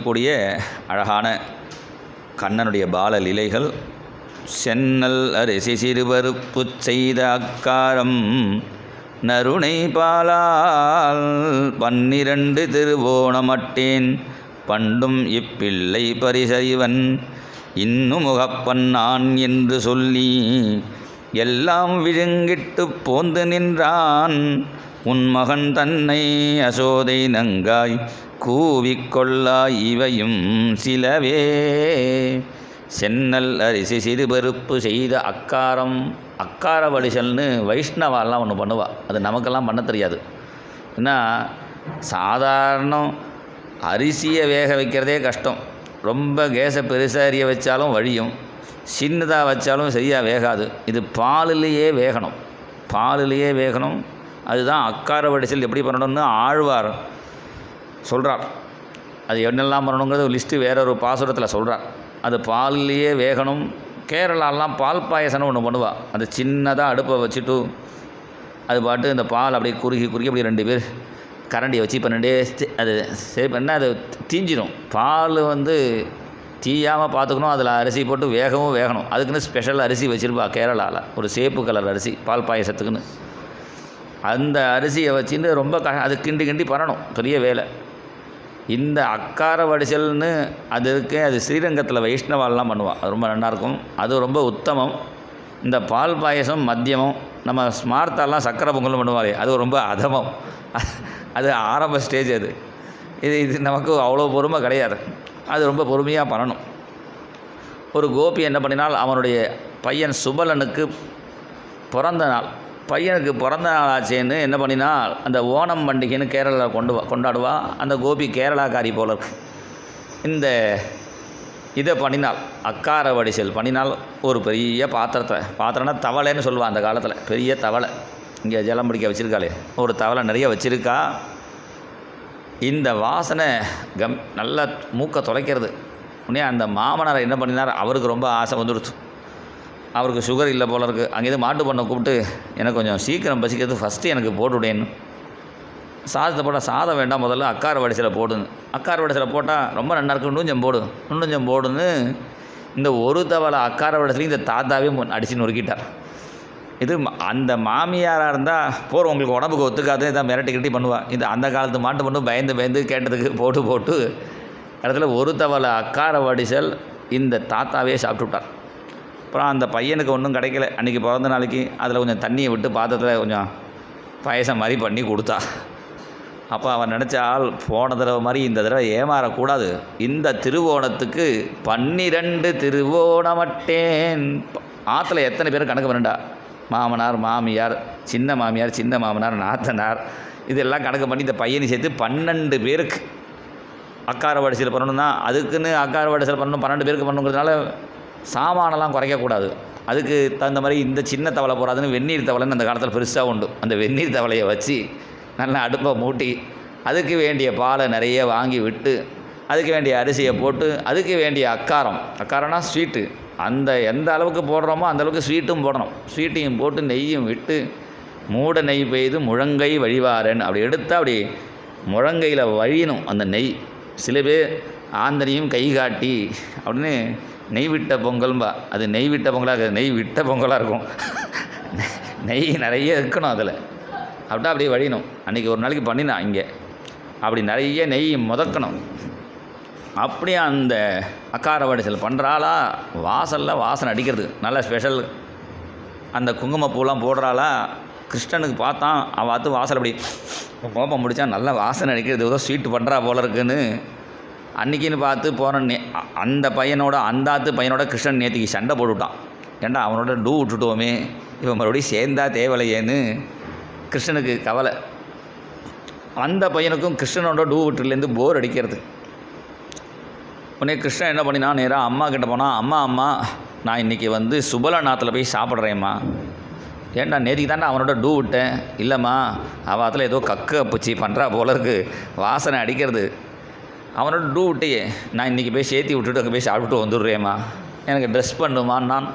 கூடிய அழகான கண்ணனுடைய பால லீலைகள். சென்னல் அரிசி சிறுபருப்பு செய்த அக்காரம் நறுணை பாலால் 12 திருவோணமட்டேன் பண்டும் இப்பிள்ளை பரிசறிவன் இன்னும் முகப்பன் நான் என்று சொல்லி எல்லாம் விழுங்கிட்டு போந்து நின்றான் உன் மகன் தன்னை அசோதை நங்காய் கூவிக்கொள்ளாய் இவையும் சிலவே. சென்னல் அரிசி சிறுபருப்பு செய்த அக்காரம். அக்கார வடிசல்னு வைஷ்ணவாலாம் ஒன்று பண்ணுவாள். அது நமக்கெல்லாம் பண்ண தெரியாது. ஏன்னா சாதாரண அரிசியை வேக வைக்கிறதே கஷ்டம். ரொம்ப கேஸை பெருசாக எரிய வச்சாலும் வழியும், சின்னதாக வச்சாலும் சரியாக வேகாது. இது பாலிலேயே வேகணும். அதுதான் அக்கார வடிசல் எப்படி பண்ணணும்னு ஆழ்வார் சொல்கிறார். அது என்னெல்லாம் பண்ணணுங்கிறது லிஸ்ட்டு வேறொரு பாசுரத்தில் சொல்கிறார். அது பாலிலேயே வேகணும். கேரளாலாம் பால் பாயசம்னு ஒன்று பண்ணுவாள். அது சின்னதாக அடுப்பை வச்சுட்டு அது பாட்டு இந்த பால் அப்படியே குறுகி அப்படி 2 பேர் கரண்டியை வச்சு பண்ணிட்டே அது சரி பண்ணால் அது தீஞ்சிடும். பால் தீயாமல் பார்த்துக்கணும். அதில் அரிசி போட்டு வேகணும். அதுக்குன்னு ஸ்பெஷல் அரிசி வச்சுருப்பா கேரளாவில், ஒரு சேப்பு கலர் அரிசி பால் பாயசத்துக்குன்னு. அந்த அரிசியை வச்சுட்டு ரொம்ப அது கிண்டி பண்ணணும், பெரிய வேலை. இந்த அக்கார வடிசல்னு அது இருக்குது. அது ஸ்ரீரங்கத்தில் வைஷ்ணவாலாம் பண்ணுவாள். அது ரொம்ப நல்லாயிருக்கும். அது ரொம்ப உத்தமம். இந்த பால் பாயசம் மத்தியமம். நம்ம ஸ்மார்த்தாலாம் சக்கரை பொங்கல் பண்ணுவாளே, அது ரொம்ப அதமம். அது ஆரம்ப ஸ்டேஜ். இது நமக்கு அவ்வளோ பொறுமை கிடையாது. அது ரொம்ப பொறுமையாக பண்ணணும். ஒரு கோபி என்ன பண்ணினால், அவனுடைய பையன் சுபலனுக்கு பிறந்த நாள். பையனுக்கு பிறந்த நாள் ஆச்சேன்னு என்ன பண்ணினால், அந்த ஓணம் பண்டிகைன்னு கேரளாவில் கொண்டாடுவா. அந்த கோபி கேரளாக்காரி போல இருக்கு. இந்த இதை பண்ணினால், அக்கார வடிசல் பண்ணினால், ஒரு பெரிய பாத்திரம்னா தவளைன்னு சொல்லுவாள் அந்த காலத்தில். பெரிய தவளை இங்கே ஜலம் பிடிக்க வச்சுருக்காளே, ஒரு தவளை நிறைய வச்சுருக்கா. இந்த வாசனை நல்லா மூக்கை தொலைக்கிறது. உடனே அந்த மாமனாரை என்ன பண்ணினார், அவருக்கு ரொம்ப ஆசை வந்துடுச்சு. அவருக்கு சுகர் இல்லை போல இருக்குது. அங்கேருந்து மாட்டு பண்ணை கூப்பிட்டு, எனக்கு கொஞ்சம் சீக்கிரம் பசிக்கிறது, ஃபஸ்ட்டு எனக்கு போட்டுவிடேன்னு. சாதத்தை போட்டால் சாதம் வேண்டாம், முதல்ல அக்கார வடிசலை போடுன்னு. அக்கார வடிசலை போட்டால் ரொம்ப நல்லா இருக்கும், இன்னும் கொஞ்சம் போடுன்னு இந்த ஒரு தவளை அக்கார வடிசலையும் இந்த தாத்தாவே அடித்து நொறுக்கிட்டார். இது அந்த மாமியாராக இருந்தால் போகிற உங்களுக்கு உடம்புக்கு ஒத்துக்காது, இதான் மிரட்டி பண்ணுவாள். இது அந்த காலத்து மாட்டு பண்ணு பயந்து கேட்டதுக்கு போட்டு இடத்துல ஒரு தவளை அக்கார வடிசல் இந்த தாத்தாவே சாப்பிட்டு விட்டார். அப்புறம் அந்த பையனுக்கு ஒன்றும் கிடைக்கல. அன்றைக்கி பிறந்த நாளைக்கு அதில் கொஞ்சம் தண்ணியை விட்டு பாத்திரத்தில் கொஞ்சம் பாயசம் மாதிரி பண்ணி கொடுத்தா. அப்போ அவன் நினச்சால், போன தடவை மாதிரி இந்த தடவை ஏமாறக்கூடாது. இந்த திருவோணத்துக்கு 12 திருவோணமட்டேன். ஆற்றுல எத்தனை பேர் கணக்கு பண்ணண்டா, மாமனார் மாமியார், சின்ன மாமனார், நாத்தனார், இதெல்லாம் கணக்கு பண்ணி இந்த பையனை சேர்த்து 12 பேருக்கு அக்கார வடிசல் பண்ணணும்னா, அதுக்குன்னு அக்கார வடிசல் பண்ணணும் 12 பேருக்கு பண்ணணுங்கிறதுனால சாமானெல்லாம் குறைக்கக்கூடாது. அதுக்கு தகுந்த மாதிரி இந்த சின்ன தவளை போகாதுன்னு வெந்நீர் தவளைன்னு அந்த காலத்தில் பெருசாக உண்டு. அந்த வெந்நீர் தவளையை வச்சு நல்லா அடுப்பை மூட்டி, அதுக்கு வேண்டிய பாலை நிறைய வாங்கி விட்டு, அதுக்கு வேண்டிய அரிசியை போட்டு, அதுக்கு வேண்டிய அக்காரம்னா ஸ்வீட்டு, அந்த எந்த அளவுக்கு போடுறோமோ அந்த அளவுக்கு ஸ்வீட்டும் போடணும். ஸ்வீட்டையும் போட்டு நெய்யும் விட்டு, மூட நெய் பெய்து முழங்கை வழிவாரன் அப்படி எடுத்தால் அப்படி முழங்கையில் வழியணும் அந்த நெய். சில பேர் ஆந்தனையும் கை காட்டி அப்படின்னு நெய் விட்ட பொங்கல்பா. அது நெய் விட்ட பொங்கலாக, நெய் விட்ட பொங்கலாக இருக்கும். நெய் நிறைய இருக்கணும் அதில். அப்படியே வழியணும். அன்றைக்கி ஒரு நாளைக்கு பண்ணினா இங்கே அப்படி நிறைய நெய் முதக்கணும். அப்படியே அந்த அக்கார வடிசல் பண்ணுறாளா, வாசனை அடிக்கிறது நல்ல ஸ்பெஷல். அந்த குங்குமப்பூலாம் போடுறாளா. கிருஷ்ணனுக்கு பார்த்தான், அவன் வாசல் அப்படி கோபம் முடித்தா நல்லா வாசனை அடிக்கிறது, ஏதோ ஸ்வீட் பண்ணுறா போல இருக்குன்னு. அன்றைக்கின்னு பார்த்து போன அந்த பையனோட கிருஷ்ணன் நேற்றுக்கு சண்டை போட்டுவிட்டான். ஏண்டா அவனோட டூ விட்டுட்டோமே, இவன் மறுபடியும் சேர்ந்தா தேவலையேன்னு கிருஷ்ணனுக்கு கவலை. அந்த பையனுக்கும் கிருஷ்ணனோட டூ விட்டுலேருந்து போர் அடிக்கிறது. உடனே கிருஷ்ணன் என்ன பண்ணினா, நேராக அம்மா கிட்டே போனால், அம்மா நான் இன்றைக்கி சுபலநாத்தில் போய் சாப்பிட்றேம்மா. ஏன்டா நேற்றுக்கு தாண்டா அவனோட டூ விட்டேன். இல்லைம்மா, அவத்தில் ஏதோ கக்க பூச்சி பண்ணுறா போல இருக்குது, வாசனை அடிக்கிறது. அவனோட டூ விட்டையே, நான் இன்றைக்கி போய் சேர்த்தி விட்டுட்டு அங்கே போய் சாப்பிட்டுட்டு வந்துடுறேம்மா. எனக்கு ட்ரெஸ் பண்ணுமா. நான்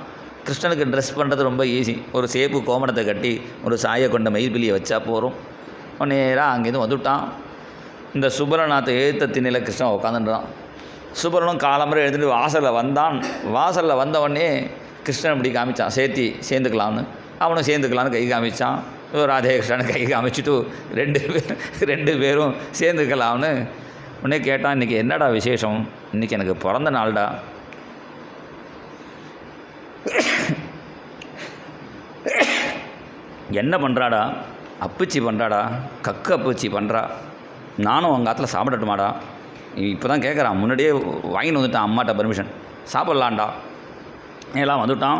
கிருஷ்ணனுக்கு ட்ரெஸ் பண்ணுறது ரொம்ப ஈஸி. ஒரு சேப்பு கோமணத்தை கட்டி ஒரு சாயை கொண்ட மயில்பிலியை வச்சா போகிறோம். நேராக அங்கேருந்து வந்துவிட்டான். இந்த சுபலநாத்தை எழுத்த திண்ணையில் கிருஷ்ணன் உட்காந்துட்டான். சுபலனும் காலம்பரை எழுந்துட்டு வாசலில் வந்தான். வாசலில் வந்தவொடனே கிருஷ்ணன் இப்படி காமிச்சான், சேர்ந்துக்கலான்னு. அவனும் சேர்ந்துக்கலான்னு கை காமிச்சான். ராதே கிருஷ்ணன் கை காமிச்சிட்டு ரெண்டு பேரும் சேர்ந்துக்கலாம்னு உடனே கேட்டான், இன்றைக்கி என்னடா விசேஷம்? இன்றைக்கி எனக்கு பிறந்த நாள்டா. என்ன பண்ணுறாடா? அப்பிச்சி பண்ணுறாடா, கக்கு அப்பிச்சி பண்ணுறா. நானும் உங்கள் ஆற்றுல சாப்பிடட்டுமாடா? இப்போ தான் கேட்குறான், முன்னாடியே வாங்கின்னு வந்துட்டான் அம்மாட்ட பர்மிஷன், சாப்பிட்லான்டா. எல்லாம் வந்துவிட்டான்.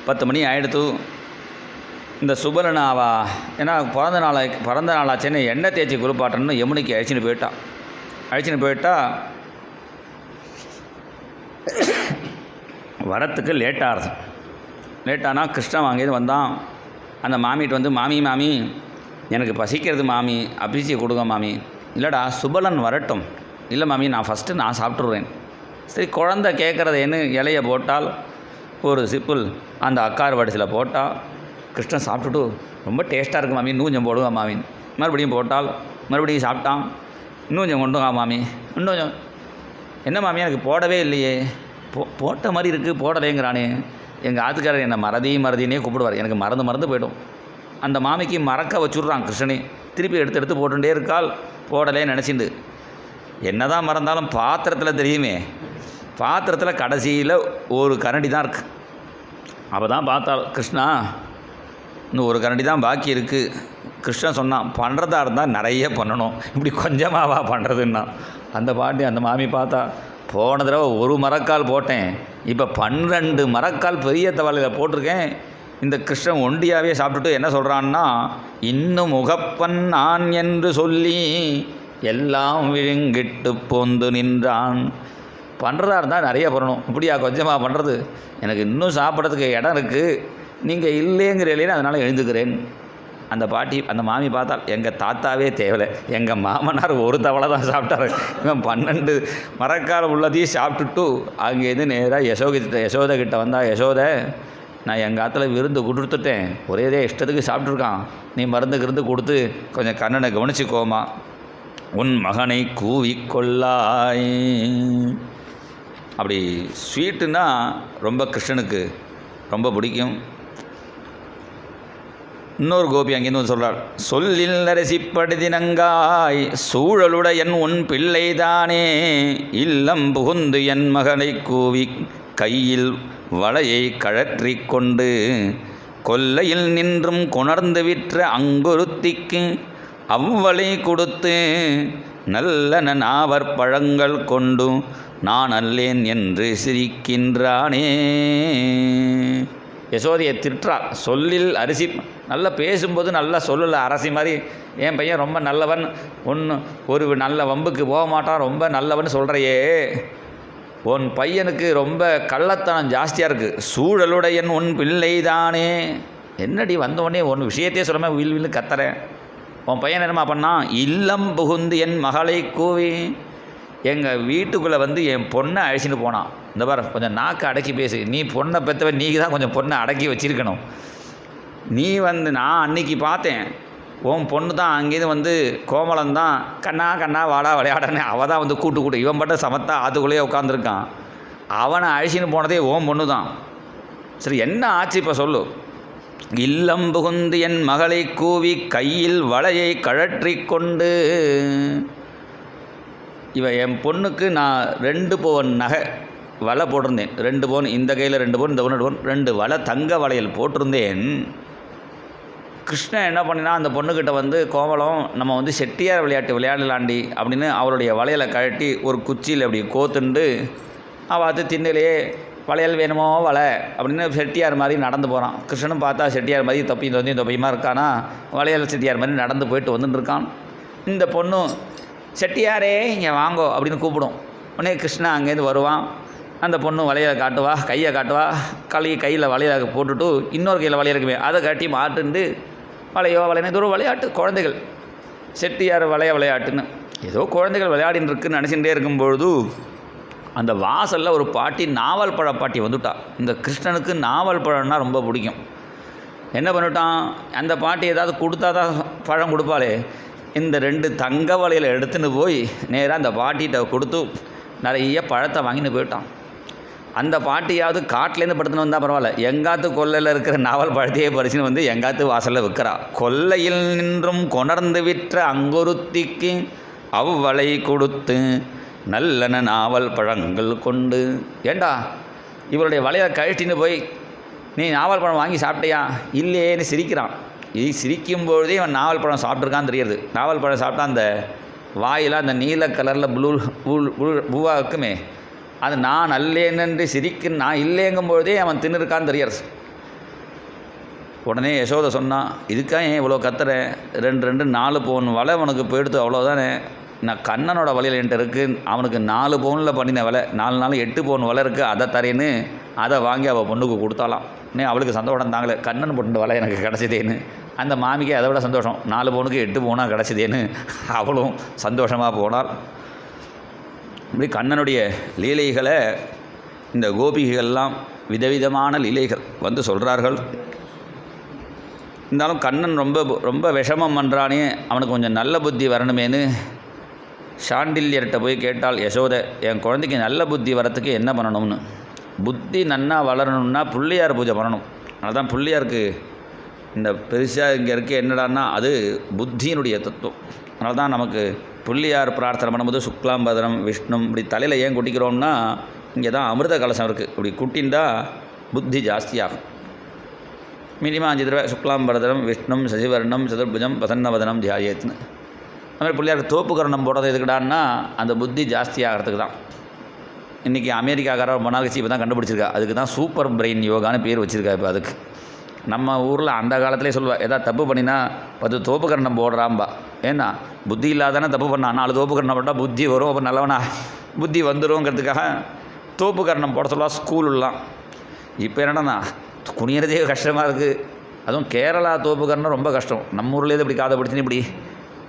10 மணி ஆகிடுத்து. இந்த சுபலனை ஏன்னா பிறந்த நாளாச்சேன்னு எண்ணெய் தேய்ச்சி குளிப்பாட்டணும்னு யமுனைக்கு அழைச்சின்னு போயிட்டா வரத்துக்கு லேட்டானா கிருஷ்ணன் வாங்கியது வந்தான். அந்த மாமிகிட்ட வந்து, மாமி எனக்கு பசிக்கிறது மாமி, அபிஷேகம் கொடுங்க மாமி. இல்லைடா சுபலன் வரட்டும். இல்லை மாமி, நான் சாப்பிட்ருவேன். சரி, குழந்தை கேட்குறதேன்னு இலையை போட்டால் ஒரு சிப்பிள் அந்த அக்கார் வடிசில் போட்டால் கிருஷ்ணன் சாப்பிட்டுட்டு, ரொம்ப டேஸ்ட்டாக இருக்குது மாமி, இன்னும் கொஞ்சம் போடுங்க மாமி. மறுபடியும் போட்டால் மறுபடியும் சாப்பிட்டான். இன்னும் கொஞ்சம் கொண்டுங்க மாமி, இன்னும் கொஞ்சம். என்ன மாமி, எனக்கு போடவே இல்லையே. போட்ட மாதிரி இருக்குது, போடலேங்கிறானே. எங்கள் ஆத்துக்காரர் என்னை மறதினே கூப்பிடுவார். எனக்கு மறந்து போய்டும். அந்த மாமிக்கு மறக்க வச்சுட்றான் கிருஷ்ணனே. திருப்பி எடுத்து போட்டுகிட்டே இருக்கால், போடலே நினச்சிண்டு. என்ன தான் மறந்தாலும் பாத்திரத்தில் தெரியுமே, பாத்திரத்தில் கடைசியில் ஒரு கரண்டி தான் இருக்குது. அப்போ தான் பார்த்தால், கிருஷ்ணா இன்னும் ஒரு கரண்டி தான் பாக்கி இருக்குது. கிருஷ்ணன் சொன்னான், பண்ணுறதா இருந்தால் நிறைய பண்ணணும், இப்படி கொஞ்சமாவா பண்ணுறதுன்னா. அந்த மாமி பார்த்தா, போன தடவை ஒரு மரக்கால் போட்டேன், இப்போ 12 மரக்கால் பெரிய தவளையில் போட்டிருக்கேன். இந்த கிருஷ்ணன் ஒண்டியாகவே சாப்பிட்டுட்டு என்ன சொல்கிறான்னா, இன்னும் முகப்பன் நான் என்று சொல்லி எல்லாம் விழுங்கிட்டு போந்து நின்றான். பண்ணுறதா இருந்தால் நிறைய பண்ணணும், இப்படியா கொஞ்சமாக பண்ணுறது? எனக்கு இன்னும் சாப்பிட்றதுக்கு இடம் இருக்குது, நீங்கள் இல்லைங்கிறீங்களே, அதனால் எழுந்துக்கிறேன். அந்த மாமி பார்த்தால், எங்கள் தாத்தாவே தேவலை, எங்கள் மாமனார் ஒரு தவளை தான் சாப்பிட்டாரு, இவன் 12 மரக்கால் உள்ளதையும் சாப்பிட்டுட்டு அங்கேருந்து நேராக யசோதை கிட்ட வந்தால், யசோதை நான் எங்கள் ஆற்றுல விருந்து கொடுத்துட்டேன், ஒரேதே இஷ்டத்துக்கு சாப்பிட்ருக்கான், நீ மருந்து கொடுத்து கொஞ்சம் கண்ணனை கவனிச்சுக்கோமா, உன் மகனை கூவிக்கொள்ளாய். அப்படி ஸ்வீட்டுன்னா ரொம்ப கிருஷ்ணனுக்கு ரொம்ப பிடிக்கும். இன்னொரு கோபி அங்கேருந்து வந்து சொல்கிறார், சொல்லில் அரசிப்படுதினங்காய் சூழலுடையன் உன் பிள்ளைதானே, இல்லம் புகுந்து என் மகனை கூவி கையில் வளையை கழற்றி கொண்டு கொல்லையில் நின்றும் கொணர்ந்து விற்ற அங்குருத்திக்கு அவ்வளை கொடுத்து நல்ல நாவர் பழங்கள் கொண்டு நான் அல்லேன் என்று சிரிக்கின்றானே. யசோதையை திட்டுறார். சொல்லில் அரிசி, நல்லா பேசும்போது நல்லா சொல்லல, அரசி மாதிரி என் பையன் ரொம்ப நல்லவன், ஒரு நல்ல வம்புக்கு போக மாட்டான், ரொம்ப நல்லவன் சொல்கிறையே, உன் பையனுக்கு ரொம்ப கள்ளத்தனம் ஜாஸ்தியாக இருக்குது, சூழலுடையன் உன் பிள்ளைதானே. என்னடி வந்தோடனே ஒன்று விஷயத்தையே சொல்லாமல் வில்லு கத்துறேன். உன் பையன் என்னமா பண்ணான், இல்லம் புகுந்து என் மகளை கூவி, எங்கள் வீட்டுக்குள்ளே வந்து என் பொண்ணை அழைச்சிட்டு போனான். இந்த பாரு, கொஞ்சம் நாக்கு அடக்கி பேசு, நீ பொண்ணை பெற்றவன், நீ தான் கொஞ்சம் பொண்ணை அடக்கி வச்சிருக்கணும். நீ வந்து, நான் அன்னைக்கு பார்த்தேன், உன் பொண்ணு தான் அங்கேருந்து வந்து கோமலந்தான் கண்ணா வாடா விளையாடனே, அவள் தான் வந்து கூட்டு இவன் பட்ட சமத்தா ஆற்றுக்குள்ளேயே உட்காந்துருக்கான், அவனை அழிச்சின்னு போனதே உன் பொண்ணு தான். சரி, என்ன ஆச்சு இப்போ சொல்லு. இல்லம் புகுந்து என் மகளை கூவி கையில் வளையை கழற்றி கொண்டு, இவன் என் பொண்ணுக்கு நான் 2 பவுன் நகை வலை போட்டிருந்தேன், 2 பவுன், இந்த கையில் 2 பவுன், இந்த பவுன் 2 பவுன், 2 வலை தங்க வளையல் போட்டிருந்தேன். கிருஷ்ணன் என்ன பண்ணினா, அந்த பொண்ணுக்கிட்ட வந்து, கோவலம் நம்ம வந்து செட்டியார் விளையாட்டு விளையாடலாண்டி அப்படின்னு அவளுடைய வளையலை கழட்டி ஒரு குச்சியில் அப்படி கோத்துண்டு அவள் திண்ணிலேயே வளையல் வேணுமோ வலை அப்படின்னு செட்டியார் மாதிரி நடந்து போகிறான். கிருஷ்ணனும் பார்த்தா செட்டியார் மாதிரி தொப்பியுமா இருக்கானா, வளையல் செட்டியார் மாதிரி நடந்து போயிட்டு வந்துட்டு இருக்கான். இந்த பொண்ணு, செட்டியாரே இங்கே வாங்கோ அப்படின்னு கூப்பிடும். உடனே கிருஷ்ணா அங்கேருந்து வருவான். அந்த பொண்ணு வளையலை காட்டுவா, கையை காட்டுவா, கையில் வளையலை போட்டுட்டு இன்னொரு கையில் வளையல் இருக்குமே அதை கட்டி மாட்டுண்டு வளையனை தூரம் விளையாட்டு. குழந்தைகள் செட்டியார் விளையாட்டுன்னு ஏதோ குழந்தைகள் விளையாடின்னு இருக்குன்னு நினச்சிட்டே இருக்கும்பொழுது அந்த வாசலில் ஒரு பாட்டி, நாவல் பழ பாட்டி வந்துட்டா. இந்த கிருஷ்ணனுக்கு நாவல் பழம்னா ரொம்ப பிடிக்கும். என்ன பண்ணிட்டான், அந்த பாட்டி ஏதாவது கொடுத்தா தான் பழம் கொடுப்பாளே, இந்த 2 தங்க வளையலை எடுத்துன்னு போய் நேராக அந்த பாட்டிகிட்ட கொடுத்து, நிறைய பழத்தை வாங்கின்னு போயிட்டான். அந்த பாட்டியாவது காட்டிலேருந்து படுத்துன்னு வந்தால் பரவாயில்ல, எங்காத்து கொல்லையில் இருக்கிற நாவல் பழத்தையே பறிச்சுன்னு வந்து எங்காத்து வாசலில் விற்கிறா. கொல்லையில் நின்றும் கொணர்ந்து விற்ற அங்கொருத்திக்கு அவ்வளை கொடுத்து நல்லன நாவல் பழங்கள் கொண்டு. ஏண்டா இவருடைய வலையை கழட்டின்னு போய் நீ நாவல் பழம் வாங்கி சாப்பிட்டியா? இல்லையேன்னு சிரிக்கிறான். இது சிரிக்கும்பொழுதே இவன் நாவல் பழம் சாப்பிட்ருக்கான்னு தெரியுது. நாவல் பழம் சாப்பிட்டா அந்த வாயில் அந்த நீல கலரில் பூவாக இருக்குமே, அது நான் அல்லேன்னு நான் இல்லைங்கும்பொழுதே அவன் தின்னுருக்கான்னு தெரியாது. உடனே யசோதை சொன்னான், இதுக்காக ஏன் இவ்வளோ கத்துறேன்? 2 4 பவுன் வலை உனக்கு போயிடுத்து, அவ்வளோதானே. நான் கண்ணனோட வலையில் என்கிட்ட இருக்குது, அவனுக்கு 4 பவுனில் பண்ணின வலை, 4 8 பவுன் வலை இருக்குது, அதை தரேன்னு அதை வாங்கி அவள் பொண்ணுக்கு கொடுத்தாலாம். அவளுக்கு சந்தோஷம் தாங்களே, கண்ணன் போட்டு வலை எனக்கு கிடச்சிதேன்னு. அந்த மாமிக்கு அதை விட சந்தோஷம், 4 பவுனுக்கு 8 பவுனாக கிடச்சிதேன்னு அவளும் சந்தோஷமாக போனாள். இப்படி கண்ணனுடைய லீலைகளை இந்த கோபிகைகள்லாம் விதவிதமான லீலைகள் வந்து சொல்கிறார்கள். இருந்தாலும் கண்ணன் ரொம்ப ரொம்ப விஷமம் பண்ணுறானே, அவனுக்கு கொஞ்சம் நல்ல புத்தி வரணுமேனு சாண்டில்யர்கிட்ட போய் கேட்டால் யசோதை, என் குழந்தைக்கு நல்ல புத்தி வரத்துக்கு என்ன பண்ணணும்னு. புத்தி நன்னா வளரணும்னா பிள்ளையார் பூஜை பண்ணணும். அதனால தான் பிள்ளையாருக்கு இந்த பெருசாக இங்கே இருக்க என்னடான்னா அது புத்தியினுடைய தத்துவம். அதனால தான் நமக்கு பிள்ளையார் பிரார்த்தனை பண்ணும்போது சுக்லாம்பதனம் விஷ்ணு இப்படி தலையில் ஏன் குட்டிக்கிறோம்னா, இங்கே தான் அமிர்த கலசம் இருக்குது, இப்படி குட்டின்றா புத்தி ஜாஸ்தியாகும். மினிமம் 5 தடவை சுக்லாம்பரதனம் விஷ்ணு சசிவர்ணம் சதுர்புஜம் பிரசன்னவதனம் தியாயத்துன்னு. அதுமாதிரி பிள்ளையாருக்கு தோப்புக்கரணம் போடுறது எதுக்குடான்னா அந்த புத்தி ஜாஸ்தி ஆகிறதுக்கு தான். இன்றைக்கி அமெரிக்காக்கார மொனாகசி இப்போ தான் கண்டுபிடிச்சிருக்கா, அதுக்கு தான் சூப்பர் பிரெயின் யோகான்னு பேர் வச்சுருக்கா. இப்போ அதுக்கு நம்ம ஊரில் அந்த காலத்திலே சொல்லுவா, எதாவது தப்பு பண்ணினா 10 தோப்புக்கரணம் போடுறாம்பா. ஏன்னா புத்தி இல்லாதானே தப்பு பண்ணால் 4 தோப்புக்கரணம் போட்டால் புத்தி வரும், அப்போ நல்லவனா புத்தி வந்துடும்ங்கிறதுக்காக தோப்புக்கரணம் போட சொல்லுவா ஸ்கூலெலாம். இப்போ என்னடா குனியறதே கஷ்டமாக இருக்குது. அதுவும் கேரளா தோப்புக்கரணம் ரொம்ப கஷ்டம். நம்ம ஊர்லேயே இப்படி காதை பிடிச்சின்னு இப்படி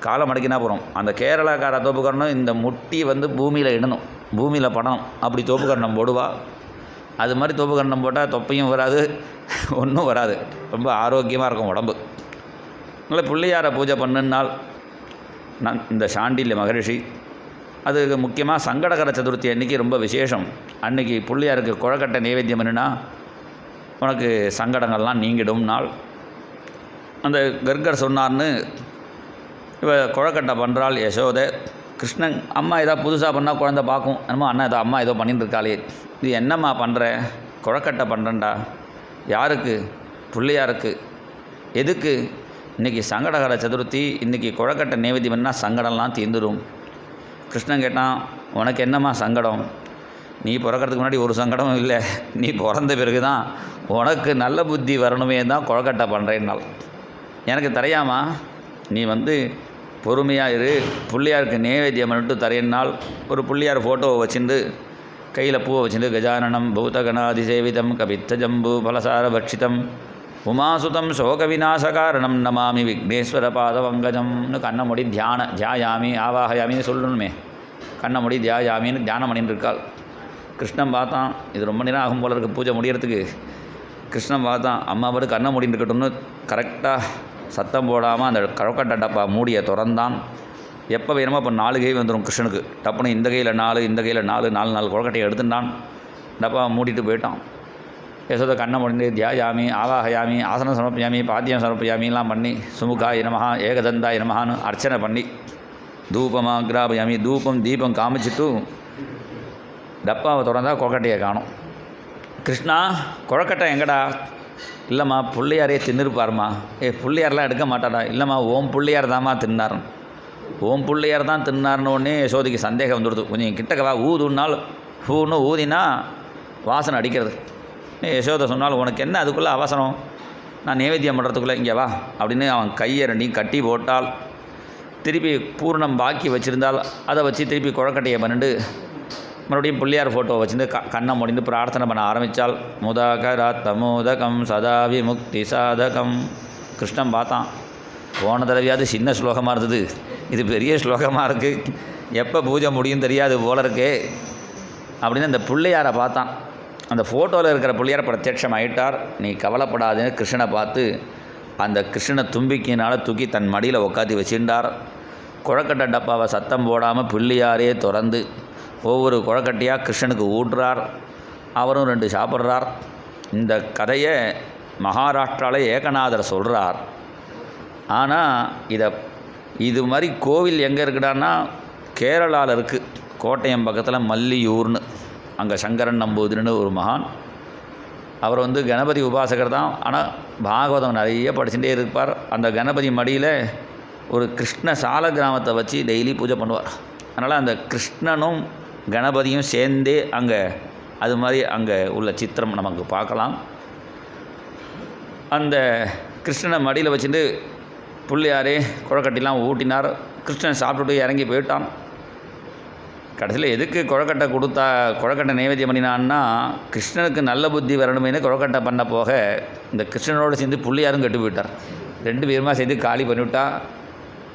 காலை மடக்கினா போகிறோம். அந்த கேரளாக்கார தோப்புக்கரணம் இந்த முட்டி வந்து பூமியில் இடணும், பூமியில் படணும், அப்படி தோப்புக்கரணம் போடுவா. அது மாதிரி தோப்புக்கரணம் போட்டால் தொப்பையும் வராது, ஒன்றும் வராது, ரொம்ப ஆரோக்கியமாக இருக்கும் உடம்பு. அதனால் பிள்ளையாரை பூஜை பண்ணுனால் இந்த சாண்டில்ய மகரிஷி அது முக்கியமாக சங்கடகர சதுர்த்தி அன்றைக்கி ரொம்ப விசேஷம். அன்றைக்கி பிள்ளையாருக்கு குழக்கட்டை நைவேத்தியம் பண்ணுனா உனக்கு சங்கடங்கள்லாம் நீங்கிடும் நாள். அந்த கர்கர் சொன்னார்னு இவ குழக்கட்டை பண்ணுறாள் யசோதை. கிருஷ்ணன் அம்மா ஏதோ புதுசாக பண்ணால் குழந்தை பார்க்கும், என்னமோ அண்ணா ஏதோ அம்மா ஏதோ பண்ணிட்டு இருக்காளே, இது என்னம்மா பண்ணுற? குழக்கட்டை பண்ணுறேன்டா. யாருக்கு? பிள்ளையாருக்கு. எதுக்கு? இன்றைக்கி சங்கடகர சதுர்த்தி, இன்றைக்கி குழக்கட்டை நைவேத்தியம் பண்ணால் சங்கடம்லாம் தீர்ந்துடும். கிருஷ்ணன் கேட்டான், உனக்கு என்னம்மா சங்கடம்? நீ பிறக்கிறதுக்கு முன்னாடி ஒரு சங்கடமும் இல்லை, நீ பிறந்த பிறகு தான் உனக்கு நல்ல புத்தி வரணுமே தான் குழக்கட்டை பண்ணுறேன்னால். எனக்கு தெரியாமா, நீ பொறுமையாக இரு, பிள்ளையாருக்கு நைவேத்தியம் பண்ணிட்டு தரேன்னால் ஒரு பிள்ளையார் ஃபோட்டோவை வச்சுட்டு கையில் பூவை வச்சுட்டு கஜானனம் பூதகணாதிசேவிதம் கபித்த ஜம்பு பலசார பக்ஷிதம் உமாசுதம் சோக விநாசகாரணம் நமாமி விக்னேஸ்வர பாதவங்கஜம்னு கண்ணை மூடி தியாயாமி ஆவாகயாமின்னு சொல்லணுமே. கண்ணை மூடி தியாயாமின்னு தியானம் பண்ணிட்டு இருக்காள். கிருஷ்ணன் பார்த்தான், இது ரொம்ப நேரம் ஆகும் போல இருக்குது பூஜை முடியறதுக்கு. கிருஷ்ணன் பார்த்தான், அம்மா பாரு கண்ணை மூடின்னு இருக்கட்டும்னு கரெக்டாக சத்தம் போடாமல் அந்த குழக்கட்டை டப்பா மூடியை திறந்தான். எப்போ வேணுமோ அப்போ 4 கை வந்துடும் கிருஷ்ணனுக்கு. டப்புன்னு இந்த கையில் 4 இந்த கையில் 4 4 குழக்கட்டையை எடுத்துட்டான். டப்பா மூடிட்டு போயிட்டான். யசோதை கண்ணை முடிந்து தியாயாமி ஆவாகயாமி ஆசனம் சமர்ப்பியாமி பாத்தியம் சமர்ப்பியாமிலாம் பண்ணி சுமுகாய நமஹா ஏகதந்தாய நமஹான்னு அர்ச்சனை பண்ணி தூபமாக கிராபயாமி தூபம் தீபம் காமிச்சிட்டு டப்பாவை திறந்தா குழக்கட்டையை காணும். கிருஷ்ணா குழக்கட்டை எங்கடா? இல்லைம்மா பிள்ளையாரே தின்னுருப்பாருமா. பிள்ளையாரெலாம் எடுக்க மாட்டாடா. இல்லைம்மா ஓம் பிள்ளையார் தாம்மா தின்னார். ஓம் பிள்ளையார் தான் தின்னார்னு உடனே யசோதைக்கு சந்தேகம் வந்துடுது. கொஞ்சம் கிட்டக்கவா ஊதுனால் ஹூன்னு ஊதினா வாசனை அடிக்கிறது. யசோதை சொன்னால், உனக்கு என்ன அதுக்குள்ளே அவசரம்? நான் நைவேத்தியம் பண்ணுறதுக்குள்ளே இங்கே வா அப்படின்னு அவன் கையை 2 கட்டி போட்டால், திருப்பி பூர்ணம் பாக்கி வச்சுருந்தால் அதை வச்சு திருப்பி குழக்கட்டையை பண்ணிட்டு மறுபடியும் பிள்ளையார் ஃபோட்டோ வச்சுருந்து கண்ணை முடிந்து பிரார்த்தனை பண்ண ஆரம்பித்தால், முதகராத்த மோதகம் சதா விமுக்தி சாதகம். கிருஷ்ணன் பார்த்தான், போன தடவையாவது சின்ன ஸ்லோகமாக இருந்தது, இது பெரிய ஸ்லோகமாக இருக்குது, எப்போ பூஜை முடியும் தெரியாது போல இருக்கே அப்படின்னு அந்த பிள்ளையாரை பார்த்தான். அந்த ஃபோட்டோவில் இருக்கிற பிள்ளையார் பிரத்யட்சம் ஆகிட்டார். நீ கவலைப்படாதுன்னு கிருஷ்ணனை பார்த்து அந்த கிருஷ்ணனை தும்பிக்கினால் தூக்கி தன் மடியில் உட்காத்தி வச்சுட்டார். குழக்கட்டை டப்பாவை சத்தம் போடாமல் பிள்ளையாரே திறந்து ஒவ்வொரு கொழக்கட்டையாக கிருஷ்ணனுக்கு ஊட்டுறார். அவரும் 2 சாப்பிட்றார். இந்த கதையை மகாராஷ்டிராவில் ஏகநாதர் சொல்கிறார். ஆனால் இது மாதிரி கோவில் எங்கே இருக்குடான்னா கேரளாவில் இருக்குது. கோட்டயம் பக்கத்தில் மல்லியூர்னு, அங்கே சங்கரன் நம்பூதிரின்னு ஒரு மகான். அவர் கணபதி உபாசகர் தான். ஆனால் பாகவதம் நிறைய படிச்சுட்டே இருப்பார். அந்த கணபதி மடியில் ஒரு கிருஷ்ண சால கிராமத்தை வச்சு டெய்லி பூஜை பண்ணுவார். அதனால் அந்த கிருஷ்ணனும் கணபதியும் சேர்ந்தே அங்கே அது மாதிரி அங்கே உள்ள சித்திரம் நமக்கு பார்க்கலாம். அந்த கிருஷ்ணனை மடியில் வச்சுட்டு பிள்ளையாரே கொழக்கட்டைலாம் ஊட்டினார். கிருஷ்ணன் சாப்பிட்டுட்டு இறங்கி போயிட்டான். கடைசியில் எதுக்கு கொழக்கட்டை நைவேத்தியம் பண்ணினான்னா, கிருஷ்ணனுக்கு நல்ல புத்தி வரணுமேனு கொழக்கட்டை பண்ண போக இந்த கிருஷ்ணனோடு சேர்ந்து பிள்ளையாரும் கெட்டு போயிட்டார். 2 பேருமா சேர்ந்து காலி பண்ணிவிட்டா.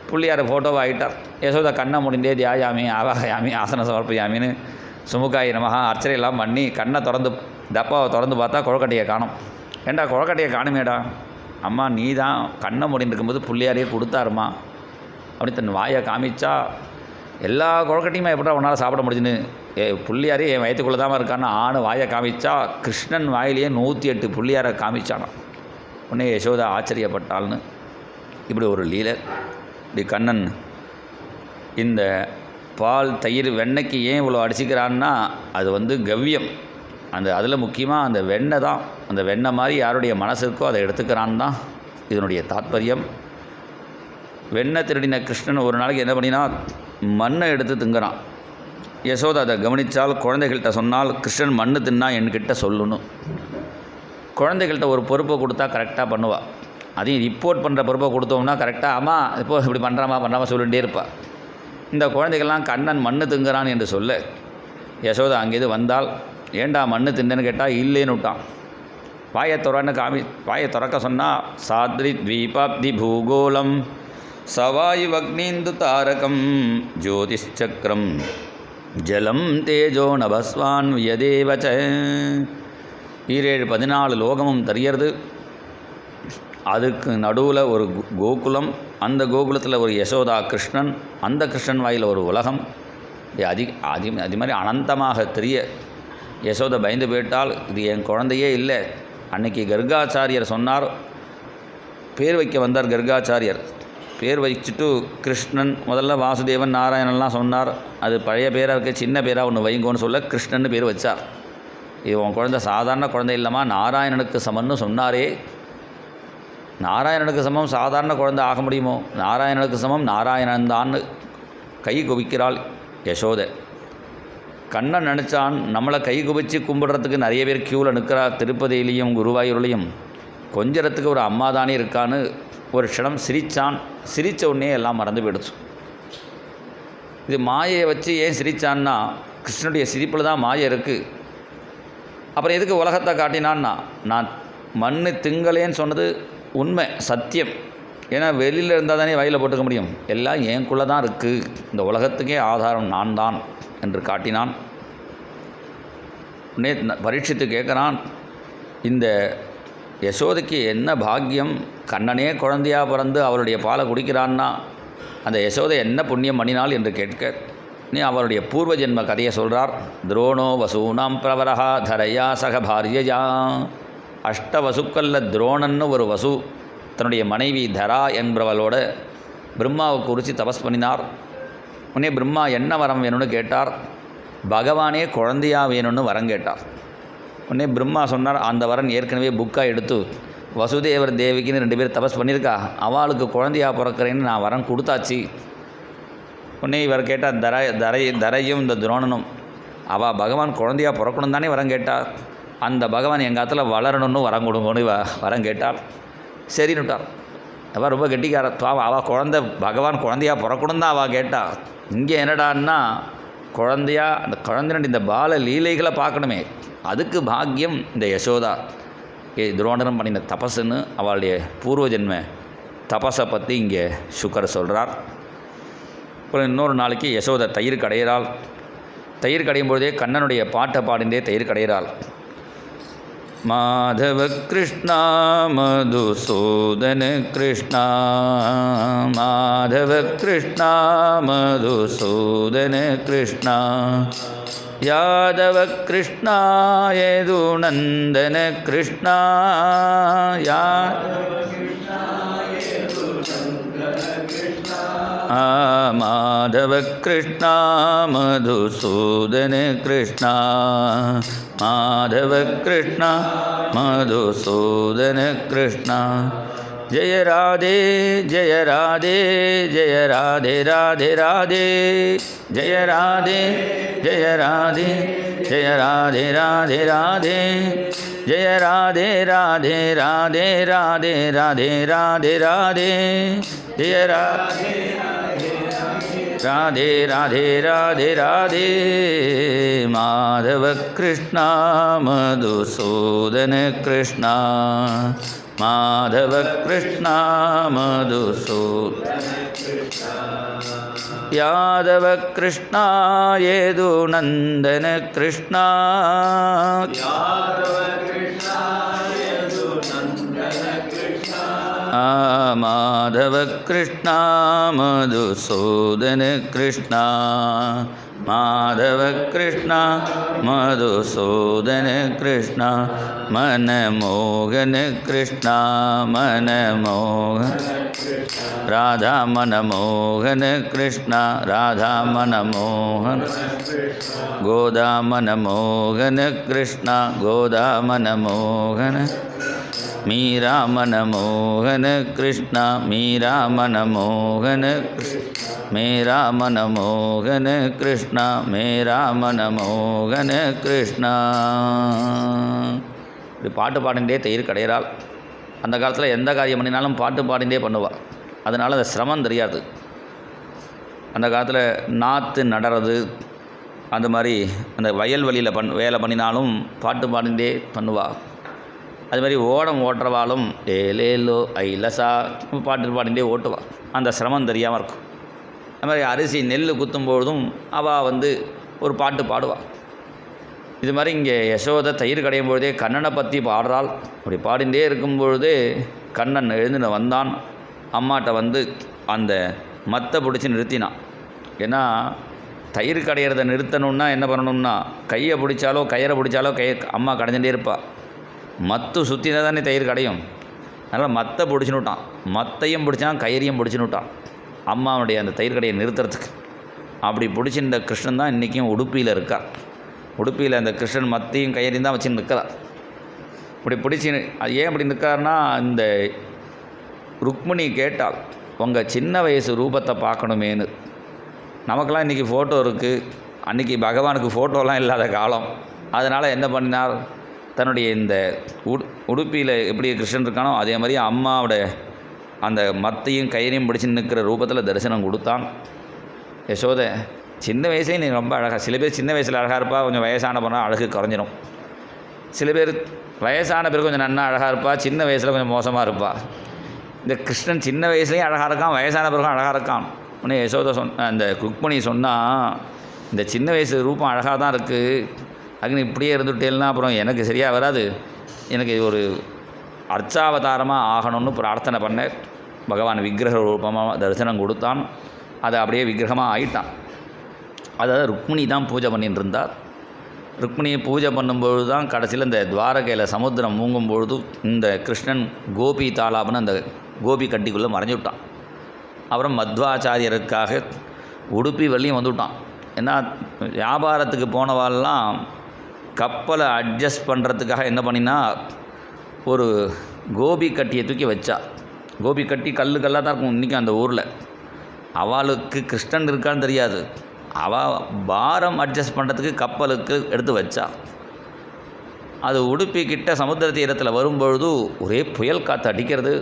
பிள்ளையாரை ஃபோட்டோவை ஆகிட்டார். யசோதா கண்ணை முடிந்தே தியாயாமி ஆவாயாமி ஆசன சமர்ப்பயாமின்னு சுமுகாயி நமகா அர்ச்சனையெல்லாம் பண்ணி கண்ணை டப்பாவை திறந்து பார்த்தா கொழக்கட்டையை காணும். ஏண்டா கொழக்கட்டையை காணுமேடா, அம்மா நீ தான் கண்ணை முடிந்து இருக்கும்போது பிள்ளையாரையே கொடுத்தாருமா அப்படி தன் வாயை காமிச்சா. எல்லா கொழக்கட்டையுமே எப்படா உன்னால் சாப்பிட முடிஞ்சுன்னு பிள்ளையாரே என் வயத்துக்குள்ளே தான் இருக்கான்னு வாயை காமிச்சா. கிருஷ்ணன் வாயிலேயே 108 பிள்ளையாரை காமிச்சானா. உடனே யசோதா ஆச்சரியப்பட்டாள்னு. இப்படி ஒரு லீலை. இப்படி கண்ணன் இந்த பால் தயிர் வெண்ணெய்க்கு ஏன் இவ்வளோ அடிச்சிக்கிறான்னா, அது கவ்யம். அதில் முக்கியமாக அந்த வெண்ணெய் தான். அந்த வெண்ணெய் மாதிரி யாருடைய மனசு இருக்கோ அதை எடுத்துக்கிறான் தான் இதனுடைய தாத்பரியம். வெண்ணெய் திருடின கிருஷ்ணன் ஒரு நாளைக்கு என்ன பண்ணினா, மண்ணை எடுத்து திங்குறான். யசோதா அதை கவனித்தால், குழந்தைகள்கிட்ட சொன்னால், கிருஷ்ணன் மண்ணு தின்னா என்கிட்ட சொல்லணும். குழந்தைகள்கிட்ட ஒரு பொறுப்பை கொடுத்தா கரெக்டாக பண்ணுவாள். அதையும் ரிப்போர்ட் பண்ணுற பொறுப்பை கொடுத்தோம்னா கரெக்டாக அம்மா இப்போ இப்படி பண்ணுறாமா சொல்லிகிட்டே இருப்பாள். இந்த குழந்தைகள்லாம் கண்ணன் மண்ணு திங்குறான் என்று சொல்ல யசோதா அங்கேது வந்தால், ஏண்டா மண்ணு தின்னன்னு கேட்டால் இல்லைன்னு விட்டான். வாயை திறக்க சொன்னால், சாத்ரி த்வீபாப்தி பூகோளம் சவாயு அக்னீந்து தாரகம் ஜோதிஷ்சக்கரம் ஜலம் தேஜோ நபஸ்வான் வியதேவச்ச. 14 லோகமும் தெரியறது. அதுக்கு நடுவில் ஒரு கோகுலம். அந்த கோகுலத்தில் ஒரு யசோதா கிருஷ்ணன். அந்த கிருஷ்ணன் வாயில் ஒரு உலகம். அது மாதிரி அனந்தமாக தெரிய யசோதை பயந்து போயிட்டால், இது என் குழந்தையே இல்லை. அன்னைக்கு கர்காச்சாரியர் சொன்னார், பேர் வைக்க வந்தார் கர்காச்சாரியர். பேர் வச்சுட்டு கிருஷ்ணன் முதல்ல வாசுதேவன் நாராயணன்லாம் சொன்னார். அது பழைய பேராக இருக்க, சின்ன பேராக ஒன்று வைங்கோன்னு சொல்ல கிருஷ்ணன் பேர் வச்சார். இது உன் குழந்தை சாதாரண குழந்தை இல்லைம்மா, நாராயணனுக்கு சமன்னு சொன்னாரே. நாராயணனுக்கு சமம் சாதாரண குழந்தை ஆக முடியுமோ? நாராயணனுக்கு சமம் நாராயணன் தான் கை குவிக்கிறாள் யசோதை. கண்ணன் நினச்சான், நம்மளை கை குவிச்சு கும்பிடுறதுக்கு நிறைய பேர் க்யூவில் நிற்கிறா. திருப்பதியிலையும் குருவாயூர்லையும் கொஞ்சறத்துக்கு ஒரு அம்மா தானே இருக்கான்னு ஒரு க்ஷணம் சிரித்தான். சிரித்த உடனே எல்லாம் மறந்து போயிடுச்சு. இது மாயை வச்சு ஏன் சிரித்தான்னா, கிருஷ்ணனுடைய சிரிப்பில் தான் மாயை இருக்குது. அப்புறம் எதுக்கு உலகத்தை காட்டினான்னா, நான் மண்ணு திங்களேன்னு சொன்னது உண்மை, சத்தியம். ஏன்னா வெளியில் இருந்தால் தானே வயலில் போட்டுக்க முடியும். எல்லாம் எனக்குள்ளே தான் இருக்குது, இந்த உலகத்துக்கே ஆதாரம் நான் தான் என்று காட்டினான். உடனே பரீட்சித்து கேட்குறான், இந்த யசோதைக்கு என்ன பாக்கியம், கண்ணனே குழந்தையாக பிறந்து அவருடைய பாலை குடிக்கிறான்னா அந்த யசோதை என்ன புண்ணியம் பண்ணினாள் என்று கேட்க, நீ அவருடைய பூர்வ ஜென்ம கதையை சொல்கிறார். துரோணோ வசூனாம் பிரவரஹா தரையா சக பாரியஜா. 8 வசுக்களில் துரோணன்னு ஒரு வசு தன்னுடைய மனைவி தரா என்பவளோட பிரம்மாவை குறித்து தபஸ் பண்ணினார். உடனே பிரம்மா என்ன வரம் வேணும்னு கேட்டார். பகவானே குழந்தையாக வேணும்னு வரம் கேட்டார். உடனே பிரம்மா சொன்னார், அந்த வரன் ஏற்கனவே புக்காக எடுத்து வசுதேவர் தேவிக்குன்னு 2 பேர் தபஸ் பண்ணியிருக்கா, அவளுக்கு குழந்தையாக பிறக்கிறேன்னு நான் வரம் கொடுத்தாச்சு. உடனே இவர் கேட்டால், தரையும் இந்த துரோணனும் அவள் பகவான் குழந்தையாக பிறக்கணும் தானே வரம் கேட்டார். அந்த பகவான் எங்கள் காலத்தில் வளரணும்னு வரம் கொடுங்கன்னு வரம் கேட்டார். சரின்னுட்டார். அவள் ரொம்ப கெட்டிக்கார. அவள் பகவான் குழந்தையாக பிறக்கணும் தான் அவள் கேட்டாள். இங்கே என்னடான்னா, அந்த குழந்தையோட இந்த பால லீலைகளை பார்க்கணுமே, அதுக்கு பாக்கியம் இந்த யசோதா. துரோணனம் பண்ணின தபஸுன்னு அவளுடைய பூர்வ ஜென்ம தபஸை பற்றி இங்கே சுக்கர் சொல்கிறார். அப்புறம் இன்னொரு நாளைக்கு யசோதை தயிர் கடையிறாள். தயிர் கடையும் பொழுதே கண்ணனுடைய பாட்டை பாடிண்டே தயிர் கடையிறாள். மாதவ கிருஷ்ணா மதுசூதன கிருஷ்ணா மாதவ கிருஷ்ணா மதுசூதன கிருஷ்ணா யாதவ கிருஷ்ணா யதுநந்தன கிருஷ்ணா மாதவ கிருஷ்ணா மதுசூதன கிருஷ்ணா மாதவ கிருஷ்ணா மதுசூதன கிருஷ்ணா ஜெய ராதே ஜெய ராதே ஜெய ராதே ராதே ராதே ஜெய ராதே ஜெய ராதே ஜெய ராதே ராதே ராதே ஜெய ராதே ராதே ராதே ராதே ராதே ராதே ராதே ஜெய ராதே ராதே ராதே ராதே ராதே மாதவ கிருஷ்ணா மதுசூதன கிருஷ்ணா மாதவ கிருஷ்ணா மதுசூதன யாதவ கிருஷ்ணா யதுநந்தன கிருஷ்ணா மாதவ கிருஷ்ணா மதுசூதன கிருஷ்ணா மாதவ கிருஷ்ணா மதுசூதன கிருஷ்ணா மனமோகன கிருஷ்ணா மனமோகன ராதா மனமோகன கிருஷ்ணா ராதா மனமோகன கோதா மனமோகன கிருஷ்ணா கோதா மனமோகன மீரா மனமோகன கிருஷ்ணா மீரா மனமோகன மேரா மனமோகன கிருஷ்ணா மேரா மனமோகன கிருஷ்ணா. இப்படி பாட்டு பாடிண்டே தயிர் கடையிறாள். அந்த காலத்தில் எந்த காரியம் பண்ணினாலும் பாட்டு பாடிண்டே பண்ணுவாள். அதனால் அந்த சிரமம் தெரியாது. அந்த காலத்தில் நாற்று நடறது அந்த மாதிரி அந்த வயல்வெளியில் வேலை பண்ணினாலும் பாட்டு பாடிண்டே பண்ணுவாள். அது மாதிரி ஓடம் ஓட்டுறவாலும் ஏலேலோ ஐலசா பாட்டு பாடிண்டே ஓட்டுவாள். அந்த சிரமம் தெரியாமல் இருக்கும். அது மாதிரி அரிசி நெல் குத்தும்பொழுதும் அவள் ஒரு பாட்டு பாடுவாள். இது மாதிரி இங்கே யசோதை தயிர் கடையும் பொழுதே கண்ணனை பற்றி பாடுறாள். அப்படி பாடிண்டே இருக்கும்பொழுதே கண்ணன் எழுந்து வந்தான். அம்மாட்ட அந்த மத்தை பிடிச்சி நிறுத்தினான். ஏன்னா தயிர் கடையிறத நிறுத்தணுன்னா என்ன பண்ணணும்னா கையை பிடிச்சாலோ கயிறை பிடிச்சாலோ அம்மா கடைஞ்சிட்டே இருப்பாள். மத்து சுற்றினா தானே தயிர் கடையும். அதனால் மத்தை பிடிச்சினுட்டான். மத்தையும் பிடிச்சான் கயிறையும் பிடிச்சினுட்டான் அம்மாவுடைய அந்த தயிர் கடையை நிறுத்துறதுக்கு. அப்படி பிடிச்சிருந்த கிருஷ்ணன் தான் இன்றைக்கும் உடுப்பியில் இருக்கார். உடுப்பியில் அந்த கிருஷ்ணன் மத்தையும் கயிறையும் தான் வச்சு நிற்கிறார். இப்படி பிடிச்சி அது ஏன் அப்படி நிற்கிறாருன்னா இந்த ருக்மிணி கேட்டாள், உங்கள் சின்ன வயசு ரூபத்தை பார்க்கணுமேனு. நமக்கெல்லாம் இன்றைக்கி ஃபோட்டோ இருக்குது. அன்றைக்கி பகவானுக்கு ஃபோட்டோலாம் இல்லாத காலம். அதனால் என்ன பண்ணினார், தன்னுடைய இந்த உடுப்பியில் எப்படி கிருஷ்ணன் இருக்கானோ அதே மாதிரி அம்மாவோட அந்த மத்தையும் கயிறையும் பிடிச்சி நிற்கிற ரூபத்தில் தரிசனம் கொடுத்தான். யசோதை சின்ன வயசுலேயும் நீ ரொம்ப அழகாக, சில பேர் சின்ன வயசில் அழகாக இருப்பா, கொஞ்சம் வயசான போனால் அழகு குறைஞ்சிடும். சில பேர் வயசான பிறகு கொஞ்சம் நன்னா அழகாக இருப்பா, சின்ன வயசில் கொஞ்சம் மோசமாக இருப்பா. இந்த கிருஷ்ணன் சின்ன வயசுலேயும் அழகாக இருக்கான், வயசான பிறகும் அழகாக இருக்கான். உடனே யசோதை அந்த ருக்மிணி சொன்னால், இந்த சின்ன வயசு ரூபம் அழகாக தான் இருக்குது, அதுக்கு இப்படியே இருந்துட்டேன்னா அப்புறம் எனக்கு சரியாக வராது, எனக்கு ஒரு அர்ச்சாவதாரமாக ஆகணும்னு பிரார்த்தனை பண்ண பகவான் விக்கிரக ரூபமாக தரிசனம் கொடுத்தான். அதை அப்படியே விக்கிரகமாக ஆயிட்டான். அதாவது ருக்மிணி தான் பூஜை பண்ணிட்டு இருந்தார். ருக்மிணியை பூஜை பண்ணும்பொழுது தான் கடைசியில் இந்த துவாரகையில் சமுத்திரம் மூங்கும்பொழுது இந்த கிருஷ்ணன் கோபி தாலாப்னு அந்த கோபி கட்டிக்குள்ளே மறைஞ்சு விட்டான். அப்புறம் மத்வாச்சாரியருக்காக உடுப்பி வள்ளியும் வந்துவிட்டான். ஏன்னா வியாபாரத்துக்கு போனவாள்லாம் கப்பலை அட்ஜஸ்ட் பண்ணுறதுக்காக என்ன பண்ணினா ஒரு கோபி கட்டியை தூக்கி வச்சா. கோபி கட்டி கல்லாக தான் இருக்கும் இன்றைக்கும் அந்த ஊரில். அவளுக்கு கிருஷ்ணன் இருக்கான்னு தெரியாது. அவள் பாரம் அட்ஜஸ்ட் பண்ணுறதுக்கு கப்பலுக்கு எடுத்து வச்சா. அது உடுப்பி கிட்ட சமுத்திர தீரத்தில் வரும்பொழுது ஒரே புயல் காற்று அடிக்கிறது.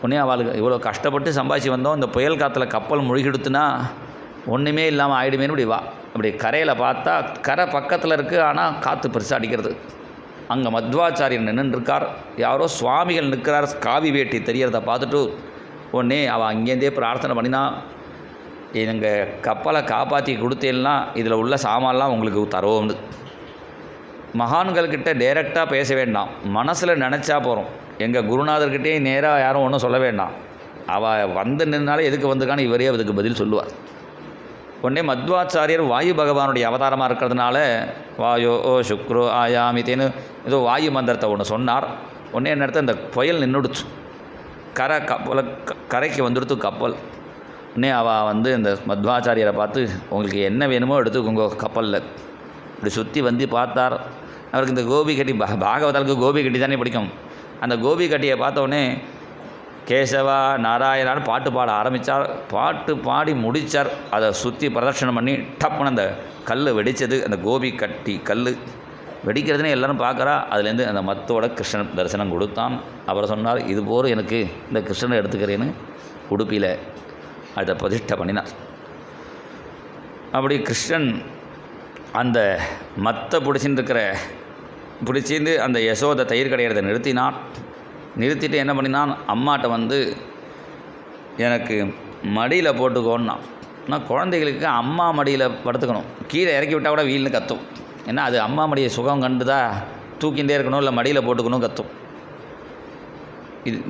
உடனே அவளுக்கு இவ்வளோ கஷ்டப்பட்டு சம்பாதிச்சு வந்தோம், இந்த புயல் காற்றுல கப்பல் முழுகிடுத்துனா ஒன்றுமே இல்லாமல் ஆகிடுமேனு இப்படி வா. அப்படி கரையில் பார்த்தா கரை பக்கத்தில் இருக்குது, ஆனால் காற்று பெருசாக அடிக்கிறது. அங்கே மத்வாச்சாரியர் நின்றுருக்கார். யாரோ சுவாமிகள் நிற்கிறார், காவி வேட்டி தெரியறத பார்த்துட்டு உடனே அவள் அங்கேருந்தே பிரார்த்தனை பண்ணினா, எங்கள் கப்பலை காப்பாற்றி கொடுத்தேன்னா இதில் உள்ள சாமான்லாம் உங்களுக்கு தரோம்னு. மகான்கள்கிட்ட டைரெக்டாக பேச வேண்டாம், மனசில் நினச்சா போகிறோம். எங்கள் குருநாதர்கிட்டே நேராக யாரும் ஒன்றும் சொல்ல வேண்டாம். அவள் வந்து நின்னாலே எதுக்கு வந்திருக்கான்னு இவரே அதுக்கு பதில் சொல்லுவார். உடனே மத்வாச்சாரியர் வாயு பகவானுடைய அவதாரமாக இருக்கிறதுனால வாயோ ஓ சுக்ரோ ஆயாமித்தேன்னு ஏதோ வாயு மந்திரத்தை ஒன்று சொன்னார். உடனே என்ன இடத்துல இந்த புயல் நின்றுடுச்சு, கரைக்கு வந்துடுத்து கப்பல். உடனே அவள் வந்து இந்த மத்வாச்சாரியரை பார்த்து, உங்களுக்கு என்ன வேணுமோ எடுத்துக்கோங்க கப்பலில். இப்படி சுற்றி வந்து பார்த்தார். அவருக்கு இந்த கோபி கட்டி பாகவதாளுக்கு கோபி கட்டி தானே பிடிக்கும். அந்த கோபி கட்டியை பார்த்தோடனே கேசவா நாராயணான்னு பாட்டு பாட ஆரம்பித்தார். பாட்டு பாடி முடித்தார். அதை சுற்றி பிரதட்சணம் பண்ணி டப்புன்னு அந்த கல் வெடித்தது. அந்த கோபி கட்டி கல் வெடிக்கிறதுனே எல்லோரும் பார்க்குறா. அதுலேருந்து அந்த மத்தோட கிருஷ்ணன் தரிசனம் கொடுத்தான். அவர் சொன்னார், இது போல் எனக்கு இந்த கிருஷ்ணனை எடுத்துக்கிறேன்னு உடுப்பியில் அதை பிரதிஷ்டை பண்ணினார். அப்படி கிருஷ்ணன் அந்த மத்தை பிடிச்சிருந்து அந்த யசோதை தயிர் கடையிறதை நிறுத்தினான். நிறுத்திட்டு என்ன பண்ணினான், அம்மாட்ட வந்து எனக்கு மடியில் போட்டுக்கோன்னா. ஆனால் குழந்தைகளுக்கு அம்மா மடியில் படுத்துக்கணும், கீழே இறக்கி விட்டால் கூட வீல்னு கத்தும். ஏன்னா அது அம்மா மடியை சுகம் கண்டுதா தூக்கிகிட்டே இருக்கணும், இல்லை மடியில் போட்டுக்கணும் கத்தும்.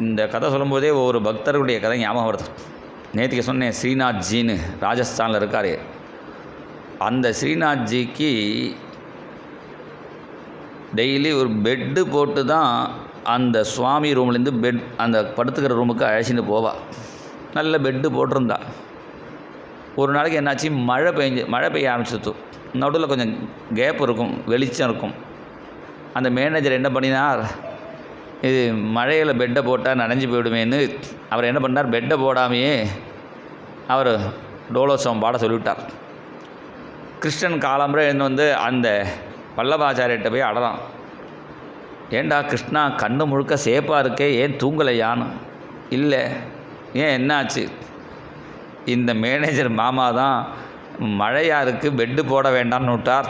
இந்த கதை சொல்லும்போதே ஒவ்வொரு பக்தர்களுடைய கதை ஞாபகம் வருது. நேற்றுக்கு சொன்னேன், ஸ்ரீநாத்ஜின்னு ராஜஸ்தானில் இருக்கார். அந்த ஸ்ரீநாத்ஜிக்கு டெய்லி ஒரு பெட்டு போட்டு தான் அந்த சுவாமி ரூம்லேருந்து அந்த படுத்துக்கிற ரூமுக்கு அழைச்சிட்டு போவா. நல்ல பெட்டு போட்டிருந்தா. ஒரு நாளைக்கு என்னாச்சு, மழை பெய்ய ஆரம்பிச்சிட்டு. நடுவில் கொஞ்சம் கேப் இருக்கும், வெளிச்சம் இருக்கும். அந்த மேனேஜர் என்ன பண்ணினார், இது மழையில் பெட்டை போட்டால் நனைஞ்சு போயிடுமேன்னு அவர் என்ன பண்ணார், பெட்டை போடாமையே அவர் டோலோத்சவம் பாட சொல்லிவிட்டார். கிருஷ்ணன் காலம்புரை எழுந்து வந்து அந்த வல்லபாச்சாரியர்கிட்ட போய் அடலாம், ஏண்டா கிருஷ்ணா கண்ணு முழுக்க சேப்பாக இருக்கே, ஏன் தூங்கலையான்னு. இல்லை, ஏன் என்னாச்சு, இந்த மேனேஜர் மாமா தான் மழையாக இருக்குது பெட்டு போட வேண்டாம்னு விட்டார்,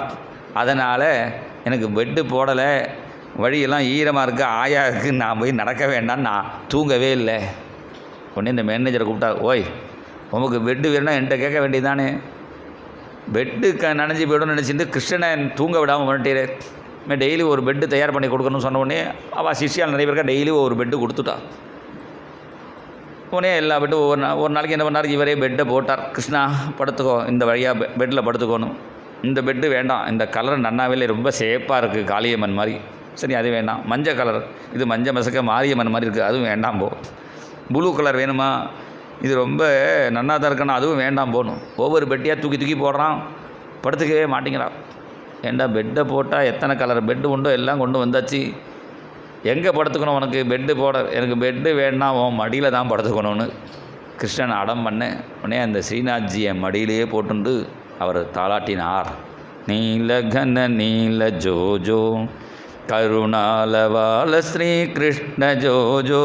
அதனால் எனக்கு பெட்டு போடலை, வழியெல்லாம் ஈரமாக இருக்குது, ஆயா இருக்குது, நான் போய் நடக்க வேண்டான்னு நான் தூங்கவே இல்லை. உடனே இந்த மேனேஜரை கூப்பிட்டா, ஓய் உமக்கு பெட்டு வேணும்னா என்கிட்ட கேட்க வேண்டியதானே, பெட்டு நனைஞ்சி போய்டும் நினச்சிட்டு கிருஷ்ணனை தூங்க விடாமல் வந்துட்டே டெய்லி ஒரு பெட்டு தயார் பண்ணி கொடுக்கணும்னு சொன்ன உடனே அவள் சிஷ்யால் நிறைய பேருக்கா டெய்லி ஒரு பெட்டு கொடுத்துட்டா. உடனே எல்லா பெட்டும் ஒரு நாளைக்கு என்ன பண்ணார், இவரே பெட்டை போட்டார். கிருஷ்ணா படுத்துக்கோ, இந்த வழியாக பெட்டில் படுத்துக்கோணும். இந்த பெட்டு வேண்டாம், இந்த கலர் நன்னாவே ரொம்ப சேஃபாக இருக்குது, காளியம்மன் மாதிரி. சரி அது வேண்டாம். மஞ்சள் கலர், இது மஞ்சள் மசக்க மாரியம்மன் மாதிரி இருக்குது, அதுவும் வேண்டாம் போ. ப்ளூ கலர் வேணுமா, இது ரொம்ப நன்னா தான் இருக்குன்னா அதுவும் வேண்டாம் போகணும். ஒவ்வொரு பெட்டியாக தூக்கி போடுறான், படுத்துக்கவே மாட்டேங்கிறான். ஏண்டா பெட்டை போட்டால் எத்தனை கலர் பெட்டு உண்டோ எல்லாம் கொண்டு வந்தாச்சு, எங்கே படுத்துக்கணும் உனக்கு பெட்டு போட, எனக்கு பெட்டு வேண்டாம், உன் மடியில் தான் படுத்துக்கணும்னு கிருஷ்ணன் அடம் பண்ண உடனே அந்த ஸ்ரீநாத்ஜியை மடியிலேயே போட்டுண்டு அவர் தாளாட்டினார். நீலகன நீல ஜோஜோ கருணாலவால ஸ்ரீகிருஷ்ண ஜோஜோ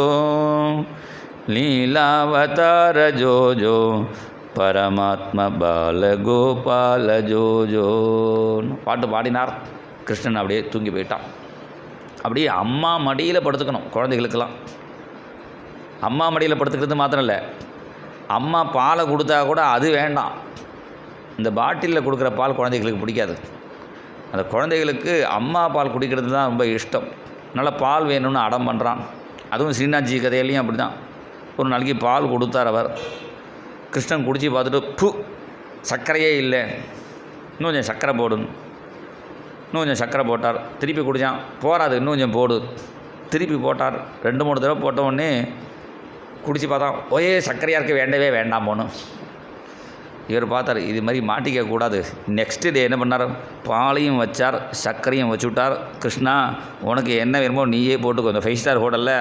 லீலாவதார ஜோஜோ பரமாத்ம பால கோபால ஜோஜோன்னு பாட்டு பாடினார். கிருஷ்ணன் அப்படியே தூங்கி போயிட்டான். அப்படியே அம்மா மடியில் படுத்துக்கணும் குழந்தைகளுக்கெல்லாம். அம்மா மடியில் படுத்துக்கிறது மாத்திரம் இல்லை, அம்மா பாலை கொடுத்தா கூட அது வேண்டாம். இந்த பாட்டிலில் கொடுக்குற பால் குழந்தைகளுக்கு பிடிக்காது. அந்த குழந்தைகளுக்கு அம்மா பால் குடிக்கிறது தான் ரொம்ப இஷ்டம். நல்லா பால் வேணும்னு அடம் பண்ணுறான். அதுவும் ஸ்ரீநாத்ஜி கதையிலையும் அப்படி தான். ஒரு நாளைக்கு பால் கொடுத்தார் அவர். கிருஷ்ணன் குடித்து பார்த்துட்டு சர்க்கரையே இல்லை, இன்னும் கொஞ்சம் சர்க்கரை போடுன்னு, இன்னும் கொஞ்சம் சர்க்கரை போட்டார். திருப்பி குடித்தான், போகாது இன்னும் கொஞ்சம் போடு. திருப்பி போட்டார். 2-3 தடவை போட்ட உடனே குடித்து பார்த்தான், ஒரே சர்க்கரையாக இருக்க, வேண்டவே வேண்டாம் போகணும். இவர் பார்த்தார், இது மாதிரி மாட்டிக்கக்கூடாது. நெக்ஸ்ட்டு டே என்ன பண்ணார், பாலையும் வச்சார், சர்க்கரையும் வச்சு விட்டார். கிருஷ்ணா உனக்கு என்ன வேணுமோ நீயே போட்டுக்கோ, இந்த 5 ஸ்டார் ஹோட்டலில்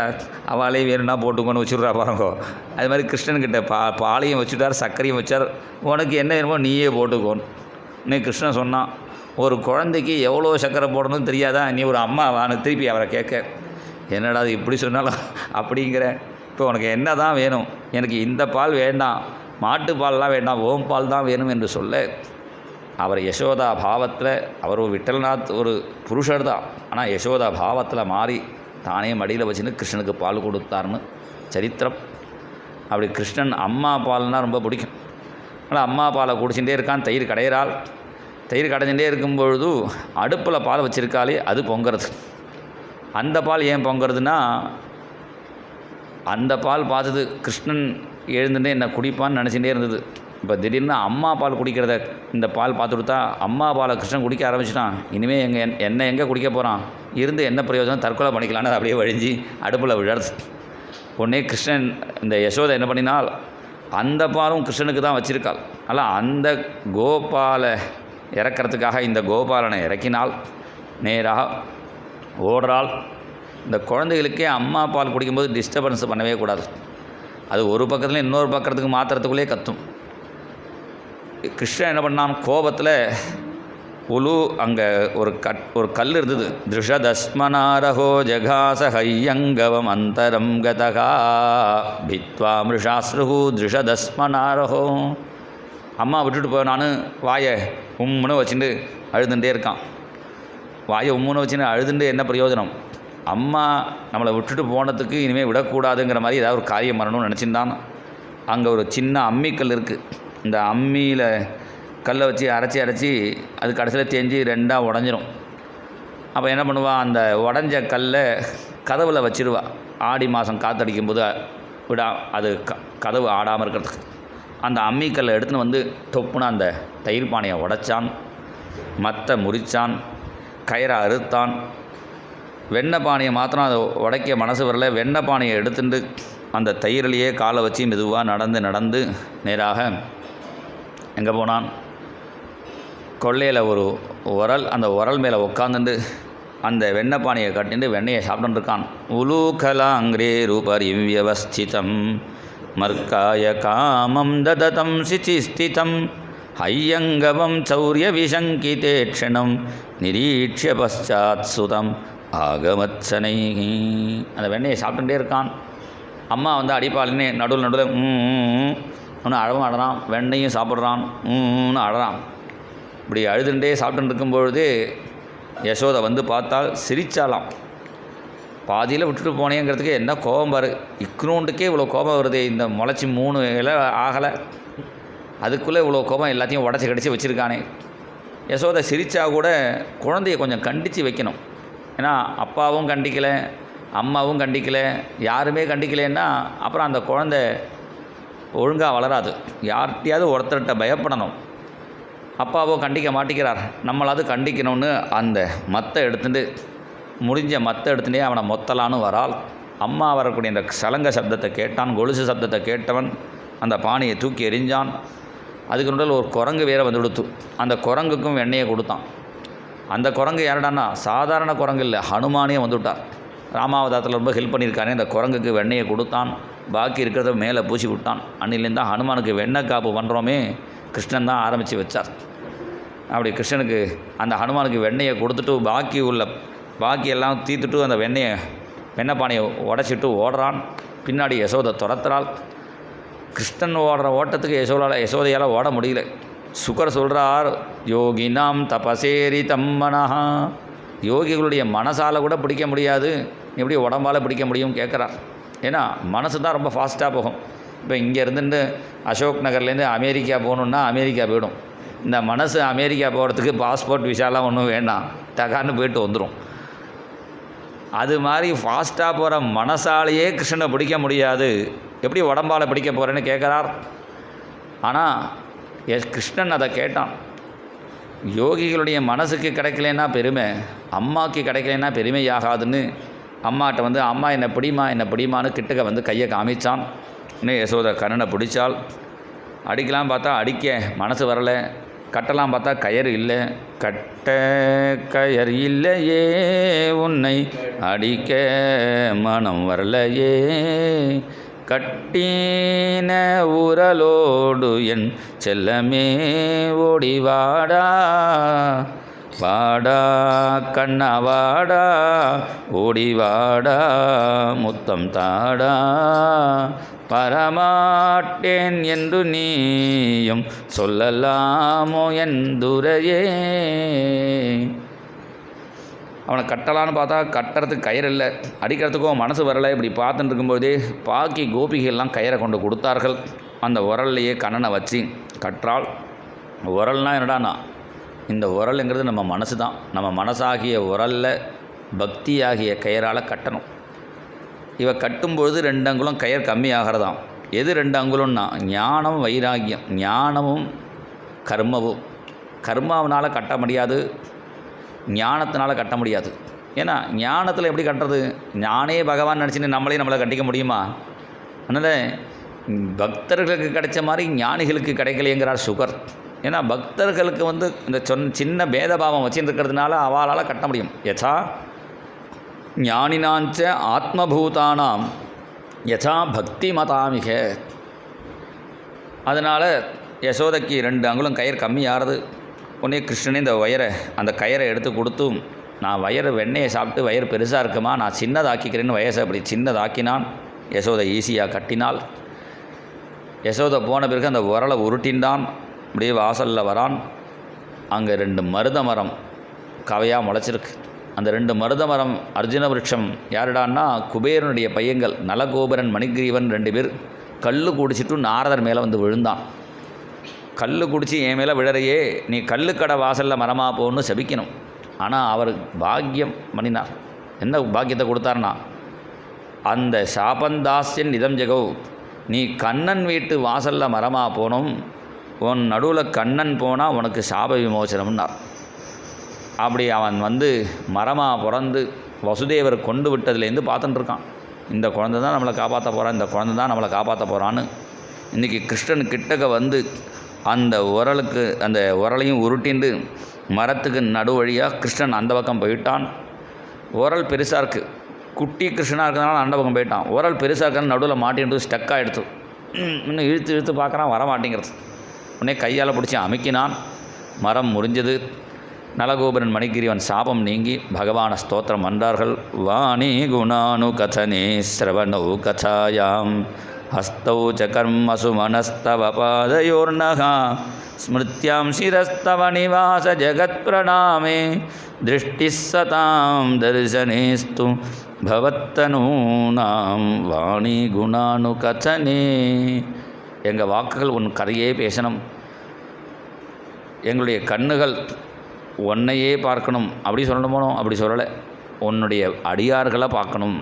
அவளே வேணும்னா போட்டுக்கோன்னு வச்சுட்றா பாருங்கோ. அது மாதிரி கிருஷ்ணன்கிட்ட பாலையும் வச்சுட்டார், சர்க்கரையும் வச்சார். உனக்கு என்ன வேணுமோ நீயே போட்டுக்கோன்னு. இன்னைக்கு கிருஷ்ணன் சொன்னான், ஒரு குழந்தைக்கு எவ்வளோ சர்க்கரை போடணும்னு தெரியாதா, நீ ஒரு அம்மாவான்னு திருப்பி அவரை கேட்க, என்னடா அது இப்படி சொன்னாலும் அப்படிங்கிற, இப்போ உனக்கு என்ன தான் வேணும், எனக்கு இந்த பால் வேண்டாம், மாட்டுப்பால்லாம் வேண்டாம், ஓம் பால் தான் வேணும் என்று சொல்ல, அவர் யசோதா பாவத்தில், அவர் ஒரு விட்டல்நாத் ஒரு புருஷர் தான், ஆனால் யசோதா பாவத்தில் மாறி தானே மடியில் வச்சுன்னு கிருஷ்ணனுக்கு பால் கொடுத்தார்னு சரித்திரம். அப்படி கிருஷ்ணன் அம்மா பால்னால் ரொம்ப பிடிக்கும். ஆனால் அம்மா பாலை குடிச்சுட்டே இருக்கான். தயிர் கடையிறாள். தயிர் கடைஞ்சிட்டே இருக்கும்பொழுது அடுப்பில் பால் வச்சுருக்காலே அது பொங்குறது. அந்த பால் ஏன் பொங்குறதுன்னா, அந்த பால் பார்த்தது கிருஷ்ணன் எழுந்துட்டே என்ன குடிப்பான்னு நினச்சிட்டே இருந்தது. இப்போ திடீர்னு அம்மா பால் குடிக்கிறத இந்த பால் பார்த்து கொடுத்தா அம்மா பாலை கிருஷ்ணன் குடிக்க ஆரம்பிச்சிட்டான். இனிமேல் என்ன எங்கே குடிக்க போகிறான், இருந்து என்ன பிரயோஜனம், தற்கொலை பண்ணிக்கலான்னு அது அப்படியே வழிஞ்சி அடுப்பில் விழறது. உடனே கிருஷ்ணன் இந்த யசோதை என்ன பண்ணினால், அந்த பாலும் கிருஷ்ணனுக்கு தான் வச்சுருக்காள். ஆனால் அந்த கோபாலை இறக்கிறதுக்காக இந்த கோபாலனை இறக்கினால் நேராக ஓடுறாள். இந்த குழந்தைகளுக்கே அம்மா பால் குடிக்கும்போது டிஸ்டர்பன்ஸ் பண்ணவே கூடாது. அது ஒரு பக்கத்தில் இன்னொரு பக்கத்துக்கு மாற்றுறதுக்குள்ளே கத்தும். கிருஷ்ணன் என்ன பண்ணான், கோபத்தில் அங்கே ஒரு கல் இருந்தது. திருஷதஸ்மனாரஹோ ஜகாச ஹையங்கவம் அந்தரம் கதகா பித்வா மிருஷாஸ்ருஹு திருஷதஸ்மனாரஹோ. அம்மா விட்டுட்டு போனான்னு வாயை உம்முன்னு வச்சுட்டு அழுதுண்டே இருக்கான். வாயை உம்முன்னு வச்சுன்னு அழுதுண்டு என்ன பிரயோஜனம், அம்மா நம்மளை விட்டுட்டு போனதுக்கு இனிமேல் விடக்கூடாதுங்கிற மாதிரி ஏதாவது ஒரு காரியம் பண்ணணும்னு நினச்சிருந்தான். அங்கே ஒரு சின்ன அம்மிக்கல் இருக்குது. இந்த அம்மியில் கல்லை வச்சு அரைச்சி அது கடைசியில் தேஞ்சு ரெண்டாக உடஞ்சிரும். அப்போ என்ன பண்ணுவாள், அந்த உடஞ்ச கல்லை கதவில் வச்சிருவா. ஆடி மாதம் காற்றடிக்கும்போது அது கதவு ஆடாமல் இருக்கிறதுக்கு. அந்த அம்மிக்கல்லை எடுத்துன்னு வந்து தொப்புன்னு அந்த தயிர் பானையை உடைச்சான், மத்தை முறித்தான், கயிறை அறுத்தான். வெண்ணெய் பானையை மாத்திரம் அதை உடைக்க மனசு வரல. வெண்ணெய் பானையை எடுத்துட்டு அந்த தயிரிலேயே காலை வச்சு மெதுவாக நடந்து நேராக எங்கே போனான், கொள்ளையில் ஒரு உரல், அந்த உரல் மேலே உட்காந்துட்டு அந்த வெண்ணெய் பானையை கட்டிட்டு வெண்ணெயை சாப்பிட்டுருக்கான். உலூகலாங்கிரே ரூபரிவ்யவஸ்திதம் மர்க்காய காமம் தததம் சிச்சிஸ்திதம் ஹையங்கவம் சௌரிய விஷங்கிதே க்ஷணம் நிரீட்சிய பశ్చాத் சுதம் ஆகமத்சனை. அந்த வெண்ணெயை சாப்பிட்டுட்டே இருக்கான். அம்மா வந்து அடிப்பாளின்னு நடுவில் ஒன்று அழவும் அழறான், வெண்ணையும் சாப்பிட்றான், அழறான். இப்படி அழுதுண்டே சாப்பிட்டு இருக்கும்பொழுது யசோதை வந்து பார்த்தால் சிரிச்சாலாம். பாதியில் விட்டுட்டு போனேங்கிறதுக்கு என்ன கோபம் பாரு, இக்னூண்டுக்கே இவ்வளோ கோபம் வருது, இந்த முளைச்சி 3 இலை ஆகலை, அதுக்குள்ளே இவ்வளோ கோபம் எல்லாத்தையும் உடச்சி கடிச்சு வச்சுருக்கானே. யசோதை சிரித்தா கூட குழந்தைய கொஞ்சம் கண்டித்து வைக்கணும். ஏன்னா அப்பாவும் கண்டிக்கலை, அம்மாவும் கண்டிக்கலை, யாருமே கண்டிக்கலைன்னா அப்புறம் அந்த குழந்தை ஒழுங்காக வளராது. யார்கிட்டையாவது ஒருத்தர்கிட்ட பயப்படணும். அப்பாவோ கண்டிக்க மாட்டேங்கிறார், நம்மளாவது கண்டிக்கணும்னு அந்த மத்தை எடுத்துட்டு முடிஞ்ச மத்தை எடுத்துகிட்டே அவனை மொத்தலான்னு வரால். அம்மா வரக்கூடிய அந்த சலங்க சப்தத்தை கேட்டான், கொலுசு சப்தத்தை கேட்டவன் அந்த பானையை தூக்கி எறிஞ்சான். அதுக்கு நடுவில் ஒரு குரங்கு வேற வந்து கொடுத்து அந்த குரங்குக்கும் வெண்ணெயை கொடுத்தான். அந்த குரங்கு யாரடான்னா சாதாரண குரங்கு இல்லை, ஹனுமானே வந்துவிட்டார். ராமாவதாரத்தில் ரொம்ப ஹெல்ப் பண்ணியிருக்கானே, அந்த குரங்குக்கு வெண்ணெயை கொடுத்தான், பாக்கி இருக்கிறத மேலே பூசி விட்டான். அன்னிலேருந்து தான் ஹனுமானுக்கு வெண்ணெய் காப்பு பண்ணுறோமே கிருஷ்ணன் தான் ஆரம்பித்து வச்சார். அப்படி கிருஷ்ணனுக்கு அந்த ஹனுமானுக்கு வெண்ணெயை கொடுத்துட்டு பாக்கி எல்லாம் தீர்த்துட்டு அந்த வெண்ணெய் பானையை உடச்சிட்டு ஓடுறான். பின்னாடி யசோதை துரத்துறாள். கிருஷ்ணன் ஓடுற ஓட்டத்துக்கு யசோதையால் ஓட முடியல. சுகர் சொல்கிறார், யோகினாம் தபசேரி தம்மனஹா, யோகிகளுடைய மனசால் கூட பிடிக்க முடியாது, எப்படி உடம்பால் பிடிக்க முடியும் கேட்குறார். ஏன்னா மனசு தான் ரொம்ப ஃபாஸ்ட்டாக போகும். இப்போ இங்கே இருந்துட்டு அசோக் நகர்லேருந்து அமெரிக்கா போகணுன்னா அமெரிக்கா போயிடும். இந்த மனசு அமெரிக்கா போகிறதுக்கு பாஸ்போர்ட் விசாலாம் ஒன்றும் வேண்டாம், டகான்னு போயிட்டு வந்துடும். அது மாதிரி ஃபாஸ்ட்டாக போகிற மனசாலேயே கிருஷ்ணனை பிடிக்க முடியாது, எப்படி உடம்பால் பிடிக்க போகிறேன்னு கேட்குறார். ஆனால் கிருஷ்ணன் அதை கேட்டான். யோகிகளுடைய மனசுக்கு கிடைக்கலன்னா பெருமை, அம்மாவுக்கு கிடைக்கலன்னா பெருமையாகாதுன்னு அம்மாட்ட வந்து அம்மா என்னை பிடிமான்னு கிட்டக்க வந்து கையை காமிச்சான். இன்னும் யசோதை கண்ணனை பிடிச்சால். அடிக்கலாம் பார்த்தா அடிக்க மனசு வரலை, கட்டலாம் பார்த்தா கயிறு இல்லை. கட்ட கயர் இல்லையே உன்னை அடிக்க மனம் வரலையே, கட்டின உரலோடு என் செல்லமே ஓடிவாடா, வாடா கண்ணா வாடா ஓடிவாடா முத்தம் தாடா, பரமாட்டேன் என்று நீயும் சொல்லலாமோ என் துரையே. அவனை கட்டலான்னு பார்த்தா கட்டுறதுக்கு கயிறு இல்லை, அடிக்கிறதுக்கும் மனசு வரலை. இப்படி பார்த்துட்டு இருக்கும்போதே பாக்கி கோபிகைலாம் கயிறை கொண்டு கொடுத்தார்கள். அந்த உரல்லையே கண்ணனை வச்சு கற்றாள். உரல்னால் என்னடானா இந்த உரலுங்கிறது நம்ம மனசு தான். நம்ம மனசாகிய உரலில் பக்தியாகிய கயிறால் கட்டணும். இவ கட்டும்பொழுது 2 அங்குலம் கயிறு கம்மியாகிறதாம். எது 2 அங்குலம்னா ஞானம் வைராக்கியம். ஞானமும் கர்மமும். கர்மாவனால் கட்ட முடியாது, ஞானத்தினால் கட்ட முடியாது. ஏன்னா ஞானத்தில் எப்படி கட்டுறது? ஞானே பகவான் நினச்சின்னு நம்மளை கட்டிக்க முடியுமா? அதனால் பக்தர்களுக்கு கிடைச்ச மாதிரி ஞானிகளுக்கு கிடைக்கலையேங்கிறார் சுகர். ஏன்னா பக்தர்களுக்கு இந்த சின்ன பேதபாவம் வச்சுருக்கிறதுனால அவளால் கட்ட முடியும். யதா ஞானினாஞ்ச ஆத்மபூதானாம் யதா பக்தி மதாமிக. அதனால் யசோதைக்கு 2 அங்குலம் கயிறு கம்மியாகிறது. உடனே கிருஷ்ணனே அந்த கயிறை எடுத்து கொடுத்தும், நான் வெண்ணெயை சாப்பிட்டு வயிறு பெருசாக இருக்குமா, நான் சின்னதாக்கிக்கிறேன்னு வயசை அப்படி சின்னதாக்கினான். யசோதை ஈஸியாக கட்டினாள். யசோதை போன பிறகு அந்த உரலை உருட்டின்றான். அப்படியே வாசலில் வரான். அங்கே 2 மருத மரம் கவையாக முளைச்சிருக்கு. அந்த 2 மருத மரம் அர்ஜுன விருட்சம் யாருடான்னா குபேரனுடைய பையங்கள் நலகோபரன் மணிகிரீவன் 2 பேர் கல் குடிச்சிட்டு நாரதர் மேலே வந்து விழுந்தான். கல் குடித்து என் மேலே விழறையே, நீ கல்லுக்கடை வாசலில் மரமாக போகணுன்னு சபிக்கணும். ஆனால் அவர் பாக்கியம் பண்ணினார். என்ன பாக்கியத்தை கொடுத்தார்னா, அந்த சாபந்தாஸ்யன் இதம் ஜெகவ், நீ கண்ணன் வீட்டு வாசலில் மரமாக போகணும், உன் நடுவில் கண்ணன் போனால் உனக்கு சாப விமோசனம்னார். அப்படி அவன் மரமாக பிறந்து வசுதேவர் கொண்டு விட்டதுலேருந்து பார்த்துட்டுருக்கான். இந்த குழந்தை தான் நம்மளை காப்பாற்ற போகிறான், இந்த குழந்தை தான் நம்மளை காப்பாற்ற போகிறான்னு. இன்றைக்கி கிருஷ்ணன் கிட்டக்க அந்த உரலையும் உருட்டிண்டு மரத்துக்கு நடு வழியாக கிருஷ்ணன் அந்த பக்கம் போயிட்டான். உரல் பெருசாக இருக்குது, குட்டி கிருஷ்ணனாக இருக்கிறதுனால அந்த பக்கம் போயிட்டான். உரல் பெருசாக இருக்கிறது நடுவில் மாட்டின்ட்டு ஸ்டக்காக எடுத்து இன்னும் இழுத்து பார்க்குறான், வர மாட்டேங்கிறது. உடனே கையால் பிடிச்சி அமுக்கினான். மரம் முறிஞ்சது. நலகோபரன் மணிகிரிவன் சாபம் நீங்கி பகவான ஸ்தோத்திரம் வந்தார்கள். வாணி குணானு கதனே ஸ்ரவணோ கதாயாம் ஹஸ்தௌ ச கர்மசு மனஸ்தவ பாதயோர்ணஹ ஸ்மிருத்யாம் சிரஸ்தவ நிவாச ஜகத் பிரணாமே திருஷ்டிஸ் சதாம் தரிசனேஸ்து பவத்தனூனாம் வாணி குணானு கதனே. எங்கள் வாக்குகள் உன் கதையே பேசணும், எங்களுடைய கண்ணுகள் உன்னையே பார்க்கணும். அப்படி சொல்லணுமோ? அப்படி சொல்லலை, உன்னுடைய அடியார்களை பார்க்கணும்.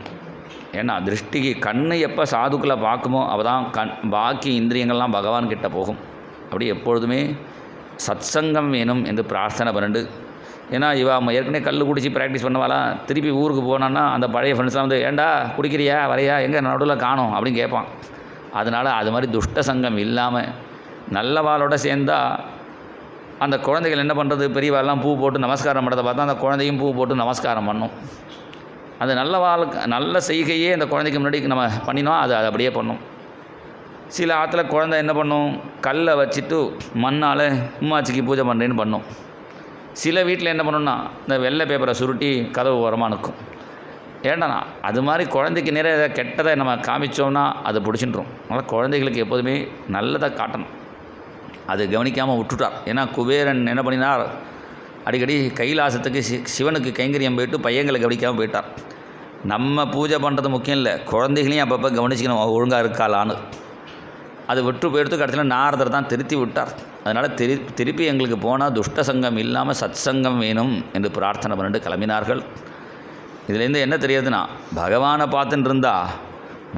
ஏன்னா திருஷ்டிக்கு கண்ணு எப்போ சாதுக்களை பார்க்குமோ அப்போ தான் பாக்கி இந்திரியங்கள்லாம் பகவான்கிட்ட போகும். அப்படி எப்பொழுதுமே சத்சங்கம் வேணும் என்று பிரார்த்தனை பண்ணிட்டு, ஏன்னா ஏற்கனவே கல் குடிச்சு ப்ராக்டிஸ் பண்ணுவாளா, திருப்பி ஊருக்கு போனான்னா அந்த பழைய ஃப்ரெண்ட்ஸ்லாம் ஏண்டா குடிக்கிறியா வரையா எங்கே நடுவில் காணோம் அப்படின்னு கேட்பான். அதனால் அது மாதிரி துஷ்ட சங்கம் இல்லாமல் நல்லவாளோட சேர்ந்தால் அந்த குழந்தைகள் என்ன பண்ணுறது, பெரியவாள்லாம் பூ போட்டு நமஸ்காரம் பண்ணுறதை பார்த்தா அந்த குழந்தையும் பூ போட்டு நமஸ்காரம் பண்ணும். அது நல்ல செய்கையே அந்த குழந்தைக்கு முன்னாடி நம்ம பண்ணினோம், அது அப்படியே பண்ணும். சில ஆற்றுல குழந்தை என்ன பண்ணும், கல்லை வச்சுட்டு மண்ணால் உம்மாச்சிக்கு பூஜை பண்ணுறேன்னு பண்ணும். சில வீட்டில் என்ன பண்ணணும்னா இந்த வெள்ளை பேப்பரை சுருட்டி கதவு ஓரமாக நிற்கும். ஏண்டாண்ணா அது மாதிரி குழந்தைக்கு நிறைய கெட்டதை நம்ம காமிச்சோம்னா அது பிடிச்சிட்டுரும். அதனால் குழந்தைகளுக்கு எப்போதுமே நல்லதாக காட்டணும். அது கவனிக்காமல் விட்டுட்டார். ஏன்னா குபேரன் என்ன பண்ணினார், அடிக்கடி கைலாசத்துக்கு சிவனுக்கு கைங்கரியம் போயிட்டு பையங்களை கவனிக்காமல் போயிட்டார். நம்ம பூஜை பண்ணுறது முக்கியம் இல்லை, குழந்தைகளையும் அப்பப்போ கவனிச்சிக்கணும் ஒழுங்காக இருக்காளான்னு. அது விட்டு போயிடுத்து கடைசியில் நாரதர் தான் திருத்தி விட்டார். அதனால் திருப்பி எங்களுக்கு போனால் துஷ்ட சங்கம் இல்லாமல் சத் சங்கம் வேணும் என்று பிரார்த்தனை பண்ணிட்டு கிளம்பினார்கள். இதுலேருந்து என்ன தெரியுதுன்னா, பகவானை பார்த்துட்டு இருந்தால்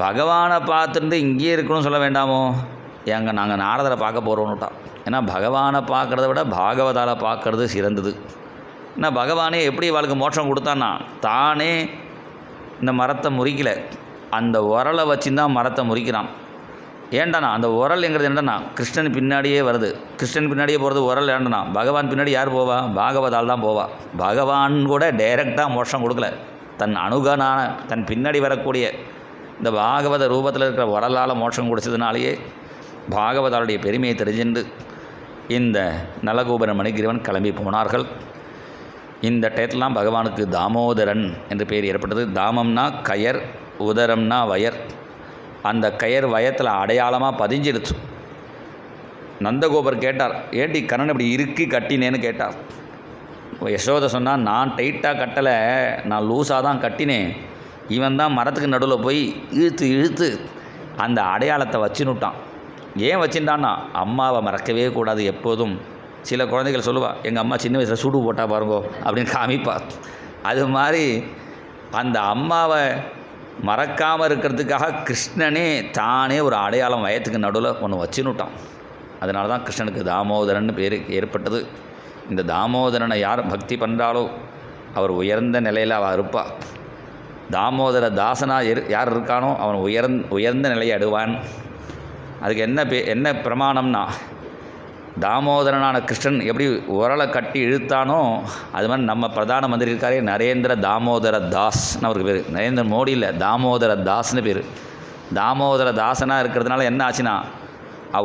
பகவானை பார்த்துட்டு இங்கேயே இருக்கணும்னு சொல்ல வேண்டாமோ, நாங்கள் நாரதரை பார்க்க போகிறோன்னுட்டான். ஏன்னா பகவானை பார்க்குறத விட பாகவதால் பார்க்குறது சிறந்தது. ஏன்னா பகவானே எப்படி இவளுக்கு மோட்சம் கொடுத்தான்னா, தானே இந்த மரத்தை முறிக்கலை, அந்த உரலை வச்சுதான் மரத்தை முறிக்கிறான். ஏண்டாண்ணா அந்த உரல்ங்கிறது என்னன்னா கிருஷ்ணன் பின்னாடியே வருது. கிருஷ்ணன் பின்னாடியே போகிறது உரல். ஏண்டனா பகவான் பின்னாடி யார் போவா, பாகவதால் தான் போவா. பகவான் கூட டைரெக்டாக மோட்சம் கொடுக்கல, தன் அணுகனான தன் பின்னாடி வரக்கூடிய இந்த பாகவத ரூபத்தில் இருக்கிற உரலால் மோட்சம் கொடுத்ததுனாலேயே பாகவதாளுடைய பெருமையை தெரிஞ்சுண்டு இந்த நலகோபுர மணிகிரிவன் கிளம்பி போனார்கள். இந்த டயத்திலாம் பகவானுக்கு தாமோதரன் என்று பேர் ஏற்பட்டது. தாமம்னா கயர், உதரம்னா வயர். அந்த கயர் வயத்தில் அடையாளமாக பதிஞ்சிடுச்சு. நந்தகோபர் கேட்டார், ஏண்டி கண்ணன் இப்படி இறுக்கி கட்டினேன்னு கேட்டார். யசோதை சொன்னால், நான் டைட்டாக கட்டலை, நான் லூஸாக தான் கட்டினேன். இவன் தான் மரத்துக்கு நடுவில் போய் இழுத்து இழுத்து அந்த அடையாளத்தை வச்சுன்னுட்டான். ஏன் வச்சுட்டான்னா, அம்மாவை மறக்கவே கூடாது, எப்போதும் சில குழந்தைகள் சொல்லுவா, எங்கள் அம்மா சின்ன வயசில் சூடு போட்டா பாருங்கோ அப்படின்னு காமிப்பா. அது மாதிரி அந்த அம்மாவை மறக்காமல் இருக்கிறதுக்காக கிருஷ்ணனே தானே ஒரு அடையாளம் வயத்துக்கு நடுவில் ஒன்று வச்சுன்னுட்டான். அதனால தான் கிருஷ்ணனுக்கு தாமோதரன் பேர் ஏற்பட்டது. இந்த தாமோதரனை யார் பக்தி பண்ணுறாலோ அவர் உயர்ந்த நிலையில் அவள் இருப்பாள். தாமோதர தாசனாக யார் இருக்கானோ அவன் உயர்ந்த நிலையை அடைவான். அதுக்கு என்ன பிரமாணம்னா, தாமோதரனான கிருஷ்ணன் எப்படி உரலை கட்டி இழுத்தானோ அது மாதிரி நம்ம பிரதான மந்திரி இருக்காரே நரேந்திர தாமோதர தாஸ்ன்னு அவருக்கு பேர். நரேந்திர மோடி இல்லை, தாமோதர தாஸ்னு பேர். தாமோதர தாசனாக இருக்கிறதுனால என்ன ஆச்சுன்னா,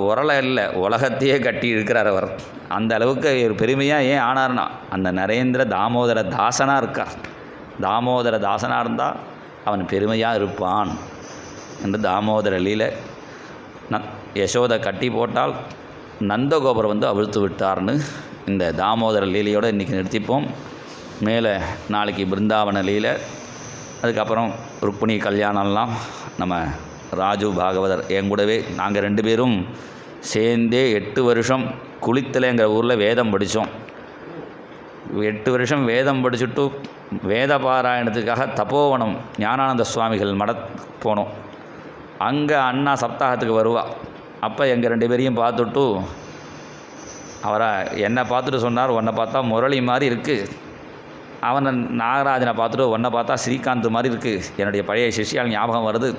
உரலை இல்லை உலகத்தையே கட்டி இழுக்கிறார் அவர். அந்த அளவுக்கு ஒரு பெருமையாக ஏன் ஆனார்னா, அந்த நரேந்திர தாமோதர தாசனாக இருக்கார். தாமோதர தாசனாக இருந்தால் அவன் பெருமையாக இருப்பான் என்று தாமோதர லீலை. யசோதை கட்டி போட்டால் நந்தகோபுரம் வந்து அவிழ்த்து விட்டார்னு இந்த தாமோதர லீலையோடு இன்றைக்கி நிறுத்திப்போம். மேலே நாளைக்கு பிருந்தாவன லீலை, அதுக்கப்புறம் ருக்மிணி கல்யாணம்லாம் நம்ம ராஜு பாகவதர் என் கூடவே நாங்கள் 2 பேரும் சேர்ந்தே 8 வருஷம் குளித்தலைங்கிற ஊரில் வேதம் படித்தோம். 8 வருஷம் வேதம் படிச்சுட்டு வேத பாராயணத்துக்காக தபோவனம் ஞானானந்த சுவாமிகள் போனோம். அங்கே அண்ணா சப்தாகத்துக்கு வருவாள். அப்போ எங்கள் 2 பேரையும் பார்த்துட்டு அவரை என்னை பார்த்துட்டு சொன்னார், உன்னை பார்த்தா முரளி மாதிரி இருக்குது. அவனை நாகராஜனை பார்த்துட்டு உன்னை பார்த்தா ஸ்ரீகாந்த் மாதிரி இருக்குது. என்னுடைய பழைய சிஷ்யால் ஞாபகம் வருது.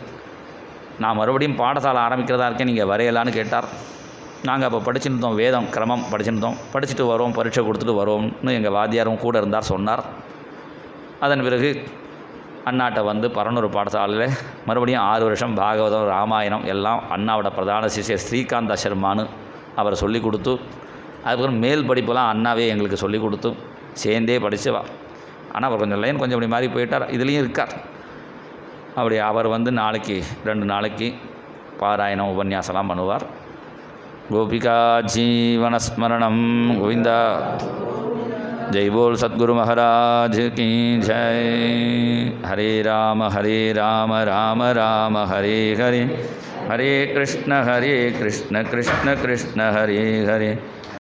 நான் மறுபடியும் பாடசாலை ஆரம்பிக்கிறதா இருக்கேன், நீங்கள் வரையலான்னு கேட்டார். நாங்கள் அப்போ படிச்சுருந்தோம், வேதம் கிரமம் படிச்சுருந்தோம். படிச்சுட்டு வரோம், பரீட்சை கொடுத்துட்டு வரோம்னு எங்கள் வாத்தியாரும் கூட இருந்தார் சொன்னார். அதன் பிறகு அண்ணாட்ட வந்து பரனூர் பாடசாலையில் மறுபடியும் 6 வருஷம் பாகவதம் ராமாயணம் எல்லாம் அண்ணாவோட பிரதான சிஷ்யர் ஸ்ரீகாந்த சர்மானு அவரை சொல்லி கொடுத்து, அதுக்கப்புறம் மேல் படிப்பெல்லாம் அண்ணாவே எங்களுக்கு சொல்லி கொடுத்து சேர்ந்தே படிச்சுவா. ஆனால் அவர் கொஞ்சம் லைன் கொஞ்சம் இப்படி மாறி போயிட்டார், இதுலேயும் இருக்கார். அப்படி அவர் வந்து நாளைக்கு 2 நாளைக்கு பாராயணம் உபன்யாசம்லாம் பண்ணுவார். கோபிகா ஜீவனஸ்மரணம் கோவிந்தா. ஜெய் போல் சத்குரு மகாராஜ் கி ஜெய். ஹரே ராம ராம ராம ஹரே ஹரே, ஹரே கிருஷ்ண கிருஷ்ண கிருஷ்ண ஹரே ஹரே,